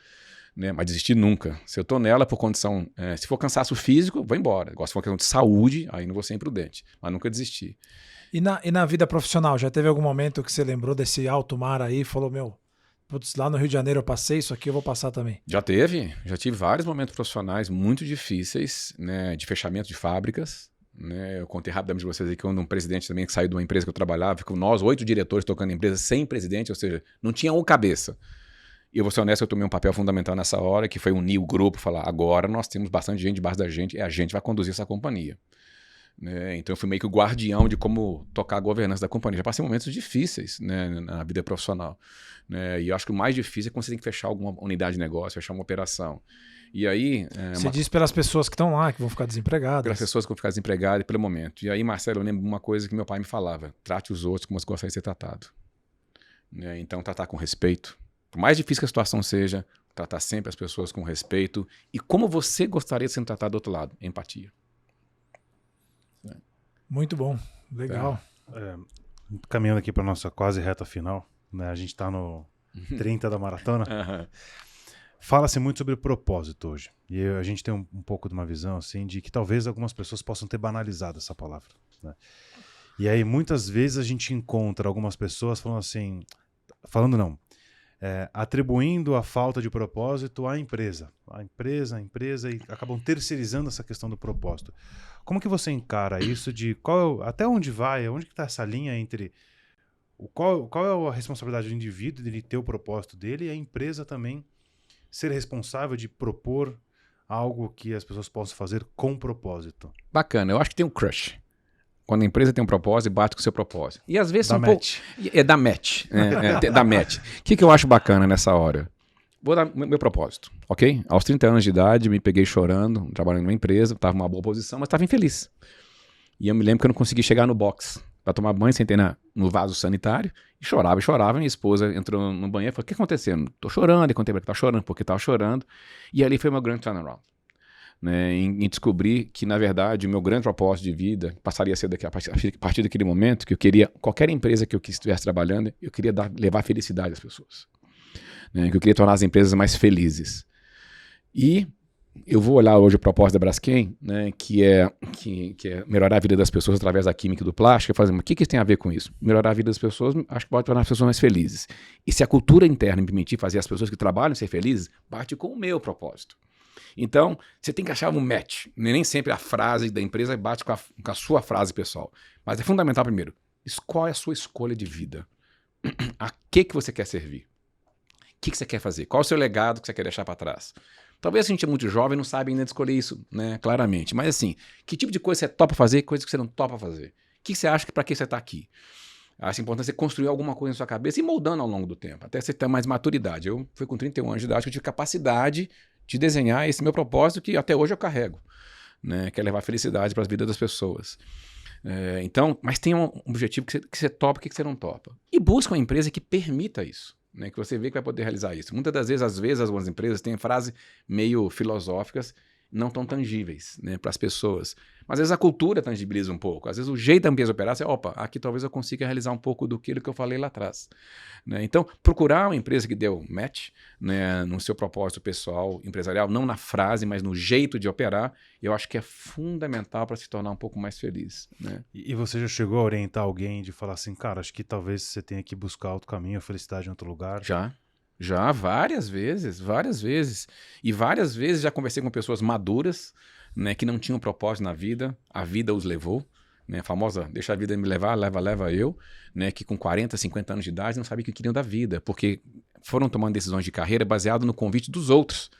Né? Mas desisti nunca. Se eu tô nela por condição, se for cansaço físico, vou embora. Agora, se for uma questão de saúde, aí não vou ser imprudente, mas nunca desisti.
E na vida profissional, já teve algum momento que você lembrou desse alto mar aí e falou, meu, putz, lá no Rio de Janeiro eu passei, isso aqui eu vou passar também?
Já tive vários momentos profissionais muito difíceis, né, de fechamento de fábricas. Né, eu contei rapidamente para vocês aqui quando um presidente também que saiu de uma empresa que eu trabalhava, ficou nós 8 diretores tocando a empresa sem presidente, ou seja, não tinha um cabeça. E eu vou ser honesto, eu tomei um papel fundamental nessa hora, que foi unir o grupo, falar, agora nós temos bastante gente debaixo da gente, e a gente vai conduzir essa companhia. Né? Então eu fui meio que o guardião de como tocar a governança da companhia. Já passei momentos difíceis, né, na vida profissional. Né? E eu acho que o mais difícil é quando você tem que fechar alguma unidade de negócio, fechar uma operação. E aí...
Você diz pelas pessoas que estão lá, que vão ficar desempregadas.
Pelas pessoas que vão ficar desempregadas e pelo momento. E aí, Marcelo, eu lembro uma coisa que meu pai me falava, trate os outros como você gostaria de ser tratado. Né? Então, tratar com respeito. Por mais difícil que a situação seja, tratar sempre as pessoas com respeito. E como você gostaria de ser tratado do outro lado? Empatia.
Muito bom, legal.
Caminhando aqui para nossa quase reta final, né? A gente está no 30 da maratona. Fala-se muito sobre propósito hoje. E a gente tem um pouco de uma visão assim, de que talvez algumas pessoas possam ter banalizado essa palavra. Né? E aí muitas vezes a gente encontra algumas pessoas atribuindo a falta de propósito à empresa. A empresa, e acabam terceirizando essa questão do propósito. Como que você encara isso de até onde vai, onde que está essa linha entre qual é a responsabilidade do indivíduo de ele ter o propósito dele e a empresa também ser responsável de propor algo que as pessoas possam fazer com propósito?
Bacana, eu acho que tem um crush. Quando a empresa tem um propósito, bate com o seu propósito. E às vezes
dá match.
Dá match. Dá match. O que eu acho bacana nessa hora? Vou dar meu propósito, ok? Aos 30 anos de idade, me peguei chorando, trabalhando numa empresa, estava numa boa posição, mas estava infeliz. E eu me lembro que eu não consegui chegar no box para tomar banho sem ter no vaso sanitário, e chorava. Minha esposa entrou no banheiro e falou, o que aconteceu? Tô chorando, e contei pra ela que tava chorando, porque tava chorando. E ali foi meu grande turnaround. Né, em descobrir que, na verdade, o meu grande propósito de vida passaria a ser a partir daquele momento que eu queria, qualquer empresa que eu estivesse trabalhando, eu queria levar felicidade às pessoas. Né, que eu queria tornar as empresas mais felizes. E eu vou olhar hoje o propósito da Braskem, né, que é melhorar a vida das pessoas através da química e do plástico, e fazer, mas o que isso tem a ver com isso? Melhorar a vida das pessoas, acho que pode tornar as pessoas mais felizes. E se a cultura interna me permitir fazer as pessoas que trabalham ser felizes, bate com o meu propósito. Então, você tem que achar um match. Nem sempre a frase da empresa bate com a sua frase pessoal. Mas é fundamental primeiro. Qual é a sua escolha de vida? A que você quer servir? O que você quer fazer? Qual é o seu legado que você quer deixar para trás? Talvez a gente é muito jovem e não sabe ainda escolher isso, né, claramente. Mas assim, que tipo de coisa você topa fazer e coisa que você não topa fazer? O que você acha que para que você está aqui? Acho importante você construir alguma coisa na sua cabeça e moldando ao longo do tempo, até você ter mais maturidade. Eu fui com 31 anos de idade que eu tive capacidade de desenhar esse meu propósito que até hoje eu carrego, né? Que é levar felicidade para as vidas das pessoas. Então, mas tem um objetivo que você topa e que você não topa. E busca uma empresa que permita isso, né? Que você vê que vai poder realizar isso. Muitas das vezes, às vezes, algumas empresas têm frases meio filosóficas, não tão tangíveis, né, para as pessoas. Mas às vezes a cultura tangibiliza um pouco. Às vezes o jeito da empresa operar, você, opa, aqui talvez eu consiga realizar um pouco do que eu falei lá atrás. Né? Então, procurar uma empresa que deu match, né, no seu propósito pessoal, empresarial, não na frase, mas no jeito de operar, eu acho que é fundamental para se tornar um pouco mais feliz. Né?
E você já chegou a orientar alguém de falar assim, cara, acho que talvez você tenha que buscar outro caminho, a felicidade em outro lugar?
Já, várias vezes. E várias vezes já conversei com pessoas maduras, né, que não tinham propósito na vida, a vida os levou, né, a famosa deixa a vida me levar, leva eu, né, que com 40, 50 anos de idade não sabiam o que queriam da vida, porque foram tomando decisões de carreira baseado no convite dos outros.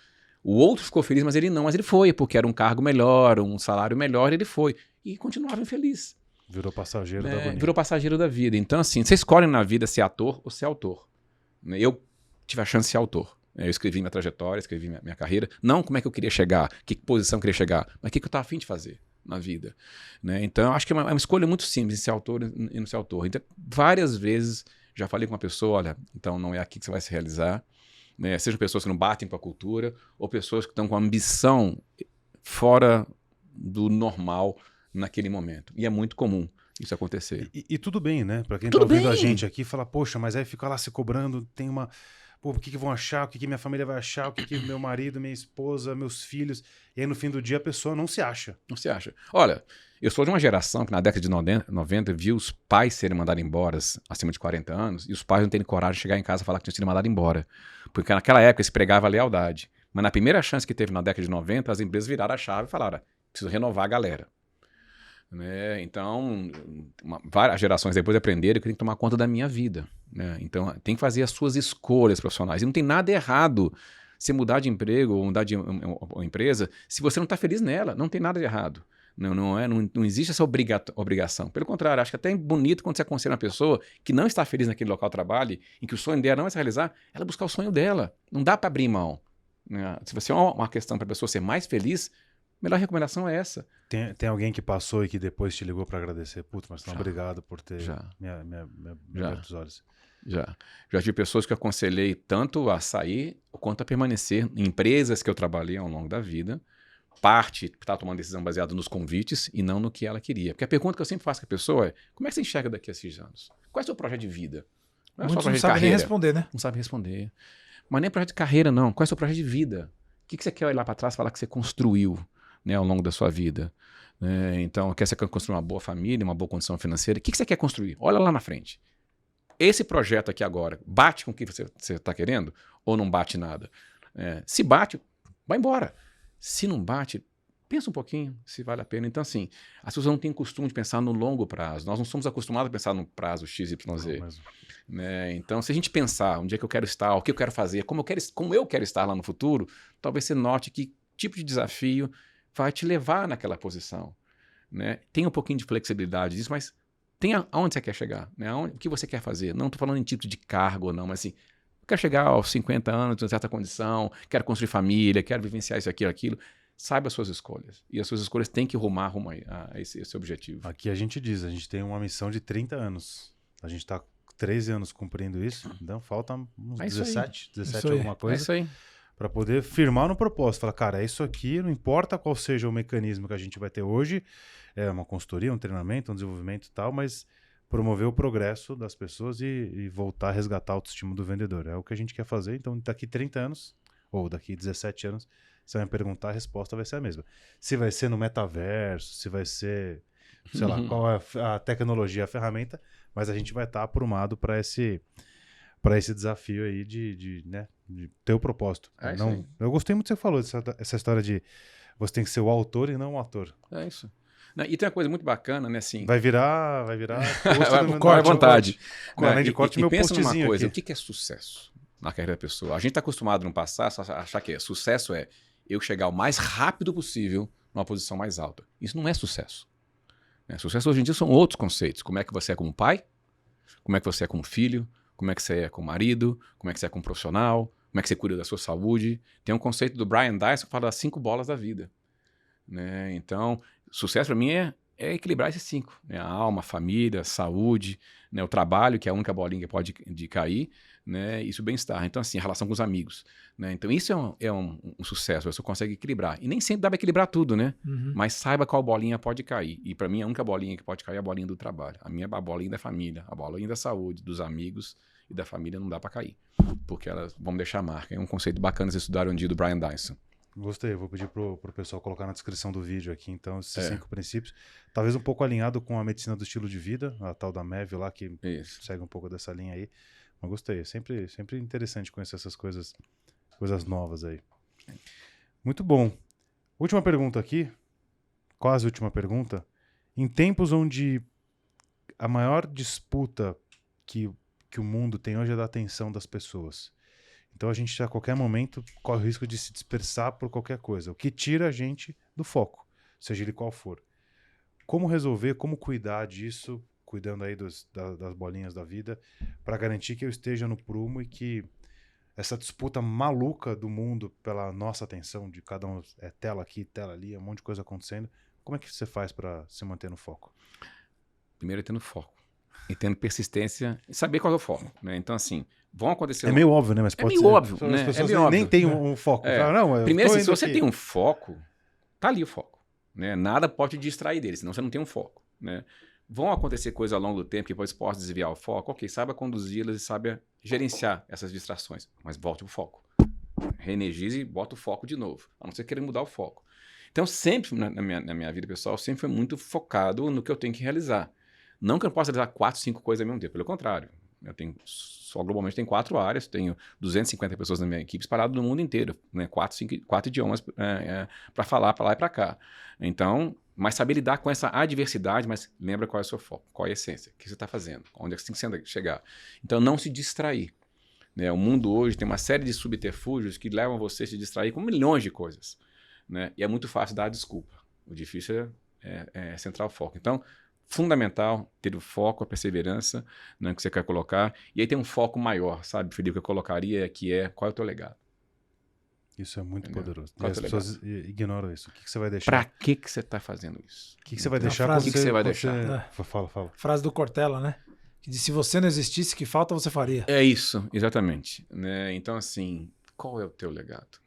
O outro ficou feliz, mas ele foi, porque era um cargo melhor, um salário melhor, ele foi. E continuava infeliz.
Virou passageiro da agonia.
Virou passageiro da vida. Então, assim, você escolhe na vida ser ator ou ser autor. Eu tive a chance de ser autor. Eu escrevi minha trajetória, escrevi minha carreira. Não como é que eu queria chegar, que posição eu queria chegar, mas o que eu estava a fim de fazer na vida. Né? Então, acho que é uma escolha muito simples em ser autor e não ser autor. Então, várias vezes já falei com uma pessoa, olha, então não é aqui que você vai se realizar. Né? Sejam pessoas que não batem com a cultura ou pessoas que estão com ambição fora do normal naquele momento. E é muito comum isso acontecer.
E tudo bem, né? Pra quem tá ouvindo a gente aqui, fala, poxa, mas aí fica lá se cobrando, tem uma... Pô, o que vão achar, o que minha família vai achar, o que meu marido, minha esposa, meus filhos... E aí no fim do dia a pessoa não se acha.
Não se acha. Olha, eu sou de uma geração que na década de 90 viu os pais serem mandados embora acima de 40 anos e os pais não terem coragem de chegar em casa e falar que tinham sido mandados embora. Porque naquela época se pregava a lealdade. Mas na primeira chance que teve na década de 90, as empresas viraram a chave e falaram, preciso renovar a galera. Né? Então, várias gerações depois aprenderam que eu tenho que tomar conta da minha vida. Né? Então, tem que fazer as suas escolhas profissionais. E não tem nada errado você mudar de emprego ou mudar de uma empresa se você não está feliz nela. Não tem nada de errado. Não existe essa obrigação. Pelo contrário, acho que até é bonito quando você aconselha uma pessoa que não está feliz naquele local de trabalho, em que o sonho dela não é se realizar, ela buscar o sonho dela. Não dá para abrir mão. Né? Se você é uma questão para a pessoa ser mais feliz, a melhor recomendação é essa.
Tem alguém que passou e que depois te ligou para agradecer? Putz, mas não, obrigado por ter me aberto os olhos.
Já tive pessoas que eu aconselhei tanto a sair quanto a permanecer em empresas que eu trabalhei ao longo da vida. Parte que está tomando decisão baseada nos convites e não no que ela queria. Porque a pergunta que eu sempre faço para a pessoa é, como é que você enxerga daqui a 6 anos? Qual é o seu projeto de vida?
Muitos não sabem nem responder, né?
Não sabem responder. Mas nem projeto de carreira, não. Qual é o seu projeto de vida? O que você quer olhar para trás e falar que você construiu, né, ao longo da sua vida? Então, você quer construir uma boa família, uma boa condição financeira? O que você quer construir? Olha lá na frente. Esse projeto aqui agora, bate com o que você está querendo ou não bate nada? Se bate, vai embora. Se não bate, pensa um pouquinho se vale a pena. Então, assim, as pessoas não têm costume de pensar no longo prazo. Nós não somos acostumados a pensar no prazo XYZ. Então, se a gente pensar onde é que eu quero estar, o que eu quero fazer, como eu quero estar lá no futuro, talvez você note que tipo de desafio vai te levar naquela posição. Né? Tem um pouquinho de flexibilidade disso, mas tem aonde você quer chegar, né? O que você quer fazer. Não estou falando em tipo de cargo ou não, mas assim, eu quero chegar aos 50 anos, em certa condição, quero construir família, quero vivenciar isso aqui, aquilo. Saiba as suas escolhas. E as suas escolhas têm que rumar a esse objetivo.
Aqui a gente diz, a gente tem uma missão de 30 anos. A gente está 13 anos cumprindo isso, então falta uns
É isso aí.
17
Isso aí.
alguma
É
coisa,
isso aí.
para poder firmar no propósito. Falar, cara, é isso aqui, não importa qual seja o mecanismo que a gente vai ter hoje, é uma consultoria, um treinamento, um desenvolvimento e tal, mas promover o progresso das pessoas e voltar a resgatar a autoestima do vendedor. É o que a gente quer fazer. Então, daqui 30 anos, ou daqui 17 anos, você vai me perguntar, a resposta vai ser a mesma. Se vai ser no metaverso, se vai ser, sei lá, qual é a tecnologia, a ferramenta, mas a gente vai estar aprumado para esse desafio aí né, de ter o propósito.
É isso
Não,
aí.
eu gostei muito do que você falou, essa história de você tem que ser o autor e não o ator.
É isso. Não, e tem uma coisa muito bacana, né? Assim,
Vai virar post
vai
do meu-
corre à vontade.
Além de
E-
corte,
e
meu
pensa numa
postzinho
coisa,
aqui.
o que é sucesso na carreira da pessoa? A gente está acostumado no passado a achar que sucesso é eu chegar o mais rápido possível numa posição mais alta. Isso não é sucesso. Né? Sucesso hoje em dia são outros conceitos. Como é que você é como pai? Como é que você é como filho? Como é que você é como marido? Como é que você é como profissional? Como é que você cuida da sua saúde? Tem um conceito do Brian Dyson que fala das 5 bolas da vida. Né? Então, sucesso para mim é equilibrar esses 5. Né? A alma, a família, a saúde, né? O trabalho, que é a única bolinha que pode cair, né? Isso o bem-estar. Então, assim, a relação com os amigos. Né? Então, isso é um sucesso. Você consegue equilibrar. E nem sempre dá para equilibrar tudo, né?
Uhum.
Mas saiba qual bolinha pode cair. E para mim, a única bolinha que pode cair é a bolinha do trabalho. A minha é a bolinha da família, a bolinha da saúde, dos amigos e da família não dá para cair. Porque elas vão deixar marca. É um conceito bacana de estudar um dia do Brian Dyson.
Gostei, eu vou pedir pro pessoal colocar na descrição do vídeo aqui, então, esses
É.
5 princípios. Talvez um pouco alinhado com a medicina do estilo de vida, a tal da MEV lá, que
Isso.
segue um pouco dessa linha aí. Mas gostei, é sempre interessante conhecer essas coisas novas aí. Muito bom. Última pergunta aqui, quase última pergunta. Em tempos onde a maior disputa que o mundo tem hoje é da atenção das pessoas. Então a gente a qualquer momento corre o risco de se dispersar por qualquer coisa, o que tira a gente do foco, seja ele qual for. Como resolver, como cuidar disso, cuidando aí das bolinhas da vida, para garantir que eu esteja no prumo e que essa disputa maluca do mundo pela nossa atenção, de cada um, é tela aqui, tela ali, um monte de coisa acontecendo, como é que você faz para se manter no foco?
Primeiro é tendo foco. E tendo persistência e saber qual é o foco. Né? Então, assim, vão acontecer...
É meio óbvio, né? Mas pode
meio
ser.
óbvio,
As
né?
pessoas
É meio
nem
óbvio.
têm um foco.
É.
Fala, não, eu
Primeiro,
tô
assim, se
indo
você
aqui.
tem um foco, tá ali o foco. Né? Nada pode te distrair dele, senão você não tem um foco. Né? Vão acontecer coisas ao longo do tempo que depois possa desviar o foco. Ok, saiba conduzi-las e saiba gerenciar essas distrações. Mas volte o foco. Reenergize e bota o foco de novo. A não ser querer mudar o foco. Então, sempre na minha vida pessoal, sempre foi muito focado no que eu tenho que realizar. Não que eu não possa realizar 4, 5 coisas ao mesmo tempo. Pelo contrário. Eu tenho, só globalmente tem 4 áreas. Tenho 250 pessoas na minha equipe espalhadas no mundo inteiro. Né? 4 idiomas para falar para lá e para cá. Então, mas saber lidar com essa adversidade, mas lembra qual é o seu foco, qual é a essência, o que você está fazendo, onde é que você tem que chegar. Então, não se distrair. Né? O mundo hoje tem uma série de subterfúgios que levam você a se distrair com milhões de coisas. Né? E é muito fácil dar a desculpa. O difícil é centrar o foco. Então, fundamental ter o foco, a perseverança, né, que você quer colocar. E aí tem um foco maior, sabe, Felipe, que eu colocaria, que é qual é o teu legado.
Isso é muito
Entendeu?
poderoso.
Qual
E as
é o
pessoas ignoram isso. O que você vai deixar?
Pra que você está fazendo isso?
O que você vai
Tem uma
deixar?
frase-
quando
O que você vai
quando
deixar?
Fala.
Frase do Cortella, né? Que diz, se você não existisse, que falta você faria.
É isso, exatamente. Né? Então, assim, qual é o teu legado?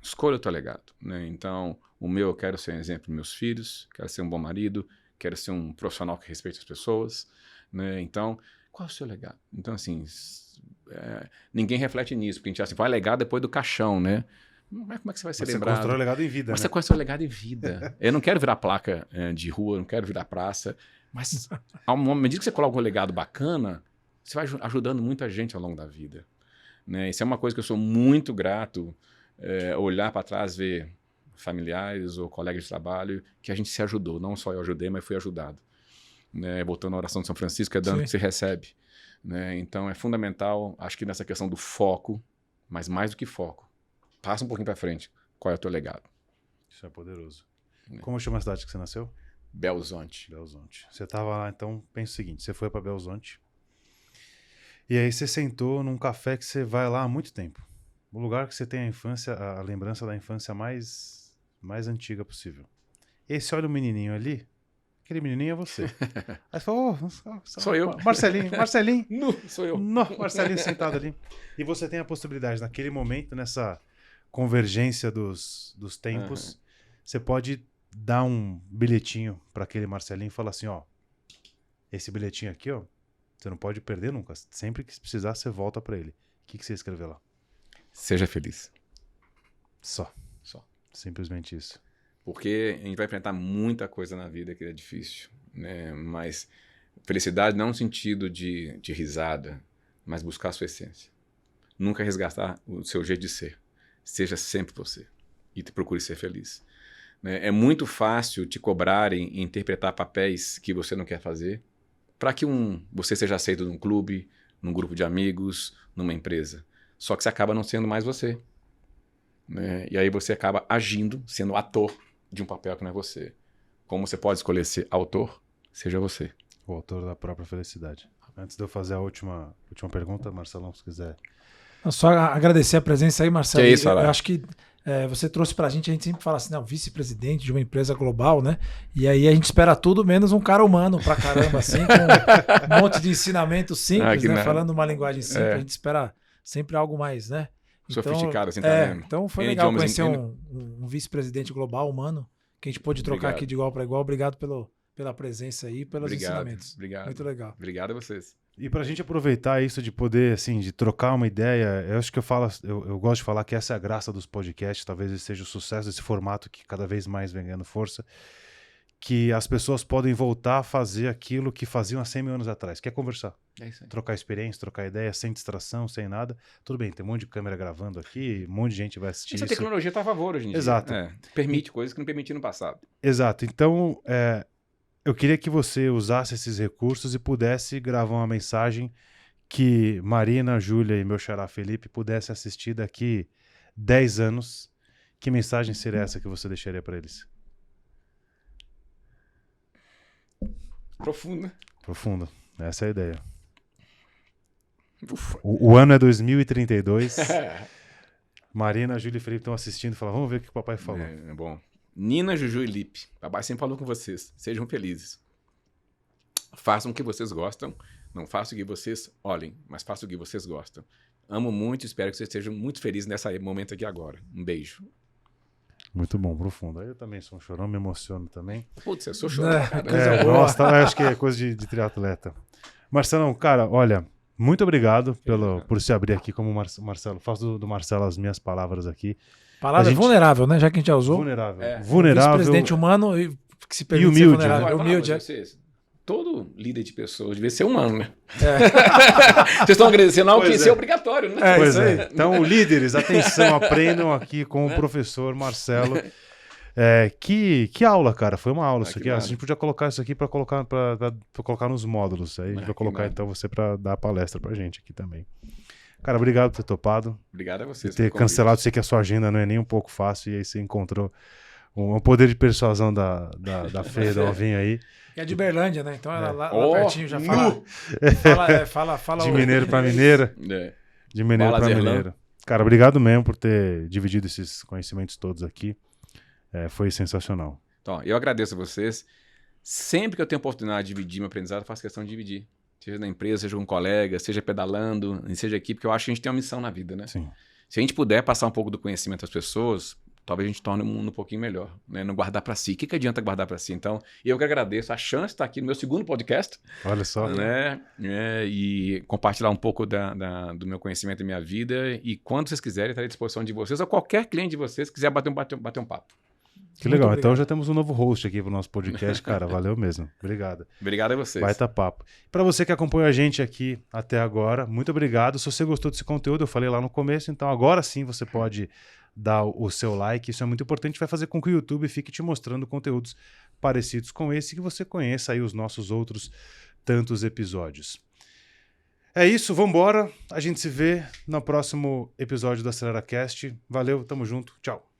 Escolha o teu legado. Né? Então, o meu, eu quero ser um exemplo para meus filhos, quero ser um bom marido, quero ser um profissional que respeite as pessoas. Né? Então, qual é o seu legado? Então, assim, ninguém reflete nisso, porque a gente acha assim, vai legado depois do caixão, né? Como é que você vai ser
Você
lembrado?
constrói o legado em vida,
Mas
né?
você constrói o legado em vida. Eu não quero virar placa de rua, não quero virar praça, mas à medida que você coloca um legado bacana, você vai ajudando muita gente ao longo da vida. Né? Isso é uma coisa que eu sou muito grato, olhar para trás, ver familiares ou colegas de trabalho, que a gente se ajudou. Não só eu ajudei, mas fui ajudado. Né? Voltando à oração de São Francisco, é dando que se recebe. Né? Então é fundamental, acho que nessa questão do foco, mas mais do que foco, passa um pouquinho para frente, qual é o teu legado.
Isso é poderoso. Como chama a cidade que você nasceu?
Belzonte.
Belzonte. Você estava lá, então, pensa o seguinte, você foi para Belzonte, e aí você sentou num café que você vai lá há muito tempo. O lugar que você tem a infância, a lembrança da infância mais antiga possível. E aí você olha o menininho ali, aquele menininho é você. Aí você fala,
Sou eu.
Marcelinho.
Sou eu.
Marcelinho sentado ali. E você tem a possibilidade, naquele momento, nessa convergência dos tempos, você pode dar um bilhetinho para aquele Marcelinho e falar assim, ó, esse bilhetinho aqui, ó, você não pode perder nunca. Sempre que precisar, você volta para ele. O que você escreveu lá?
Seja feliz.
Só. Simplesmente isso.
Porque a gente vai enfrentar muita coisa na vida que é difícil, né? Mas felicidade não no sentido de risada, mas buscar a sua essência. Nunca resgatar o seu jeito de ser. Seja sempre você. E procure ser feliz. Né? É muito fácil te cobrarem e interpretar papéis que você não quer fazer para que você seja aceito num clube, num grupo de amigos, numa empresa. Só que você acaba não sendo mais você. Né? E aí você acaba agindo, sendo ator de um papel que não é você. Como você pode escolher ser autor, seja você.
O autor da própria felicidade. Antes de eu fazer a última pergunta, Marcelão, se quiser.
Só agradecer a presença aí, Marcelo.
Que é isso,
eu acho que você trouxe pra gente sempre fala assim, vice-presidente de uma empresa global, né? E aí a gente espera tudo menos um cara humano pra caramba, assim, com um monte de ensinamento simples, né? Falando uma linguagem simples, a gente espera sempre algo mais, né?
Sofisticado, assim, tá vendo?
Então foi legal conhecer um vice-presidente global humano, que a gente pôde trocar aqui de igual para igual. Obrigado pela presença aí, pelos ensinamentos.
Obrigado.
Muito legal.
Obrigado a vocês.
E pra gente aproveitar isso de poder, assim, de trocar uma ideia, eu acho que eu gosto de falar que essa é a graça dos podcasts, talvez esse seja o sucesso desse formato que cada vez mais vem ganhando força, que as pessoas podem voltar a fazer aquilo que faziam há 100 mil anos atrás, que é conversar.
É isso aí.
Trocar experiência, trocar ideia, sem distração, sem nada. Tudo bem, tem um monte de câmera gravando aqui, um monte de gente vai assistir
Essa
isso.
tecnologia está a favor hoje em dia.
Exato.
Permite coisas que não permitiam no passado.
Exato. Então, eu queria que você usasse esses recursos e pudesse gravar uma mensagem que Marina, Júlia e meu xará Felipe pudessem assistir daqui 10 anos. Que mensagem seria essa que você deixaria para eles? Profunda. Essa é a ideia. O ano é 2032. Marina, Júlia e Felipe estão assistindo e falam, vamos ver o que o papai falou.
É bom. Nina, Juju e Lipe. Papai sempre falou com vocês. Sejam felizes. Façam o que vocês gostam. Não façam o que vocês olhem, mas façam o que vocês gostam. Amo muito e espero que vocês estejam muito felizes nesse momento aqui agora. Um beijo.
Muito bom, profundo. Eu também sou um chorão, me emociono também.
Putz, eu sou chorão.
Nossa, acho que é coisa de triatleta. Marcelão, cara, olha, muito obrigado por se abrir aqui como Marcelo. Faço do Marcelo as minhas palavras aqui.
Palavra vulnerável, né? Já que a gente já usou.
Vulnerável.
Vice-presidente humano que se permite
humilde.
ser vulnerável. Humilde.
Todo líder de pessoas devia ser humano, né? Vocês estão agradecendo algo que isso é obrigatório, né?
Pois é. Então, líderes, atenção, aprendam aqui com o professor Marcelo. Que aula, cara. Foi uma aula isso aqui. A gente podia colocar isso aqui para colocar nos módulos. Aí a gente vai colocar então você para dar a palestra pra gente aqui também. Cara, obrigado por ter topado.
Obrigado a vocês.
Por ter cancelado. Sei que a sua agenda não é nem um pouco fácil. E aí você encontrou um poder de persuasão da Fê, da Alvinha aí.
E é de Berlândia, né? Então ela lá pertinho já fala.
De mineiro para mineira. De mineiro para mineiro. Cara, obrigado mesmo por ter dividido esses conhecimentos todos aqui. Foi sensacional.
Então, eu agradeço a vocês. Sempre que eu tenho oportunidade de dividir meu aprendizado, eu faço questão de dividir. Seja na empresa, seja com um colega, seja pedalando, seja aqui, porque eu acho que a gente tem uma missão na vida, né?
Sim.
Se a gente puder passar um pouco do conhecimento às pessoas, talvez a gente torne o mundo um pouquinho melhor, né? Não guardar para si. O que adianta guardar para si? Então, eu que agradeço a chance de estar aqui no meu segundo podcast.
Olha só.
Né? E compartilhar um pouco do meu conhecimento e minha vida. E quando vocês quiserem, estarei à disposição de vocês ou qualquer cliente de vocês que quiser bater um papo.
Que legal. Então já temos um novo host aqui pro nosso podcast, cara. Valeu mesmo. Obrigado.
Obrigado a vocês.
Baita papo. Para você que acompanhou a gente aqui até agora, muito obrigado. Se você gostou desse conteúdo, eu falei lá no começo, então agora sim você pode dar o seu like. Isso é muito importante. Vai fazer com que o YouTube fique te mostrando conteúdos parecidos com esse e que você conheça aí os nossos outros tantos episódios. É isso, vambora. A gente se vê no próximo episódio do AceleraCast. Valeu, tamo junto. Tchau.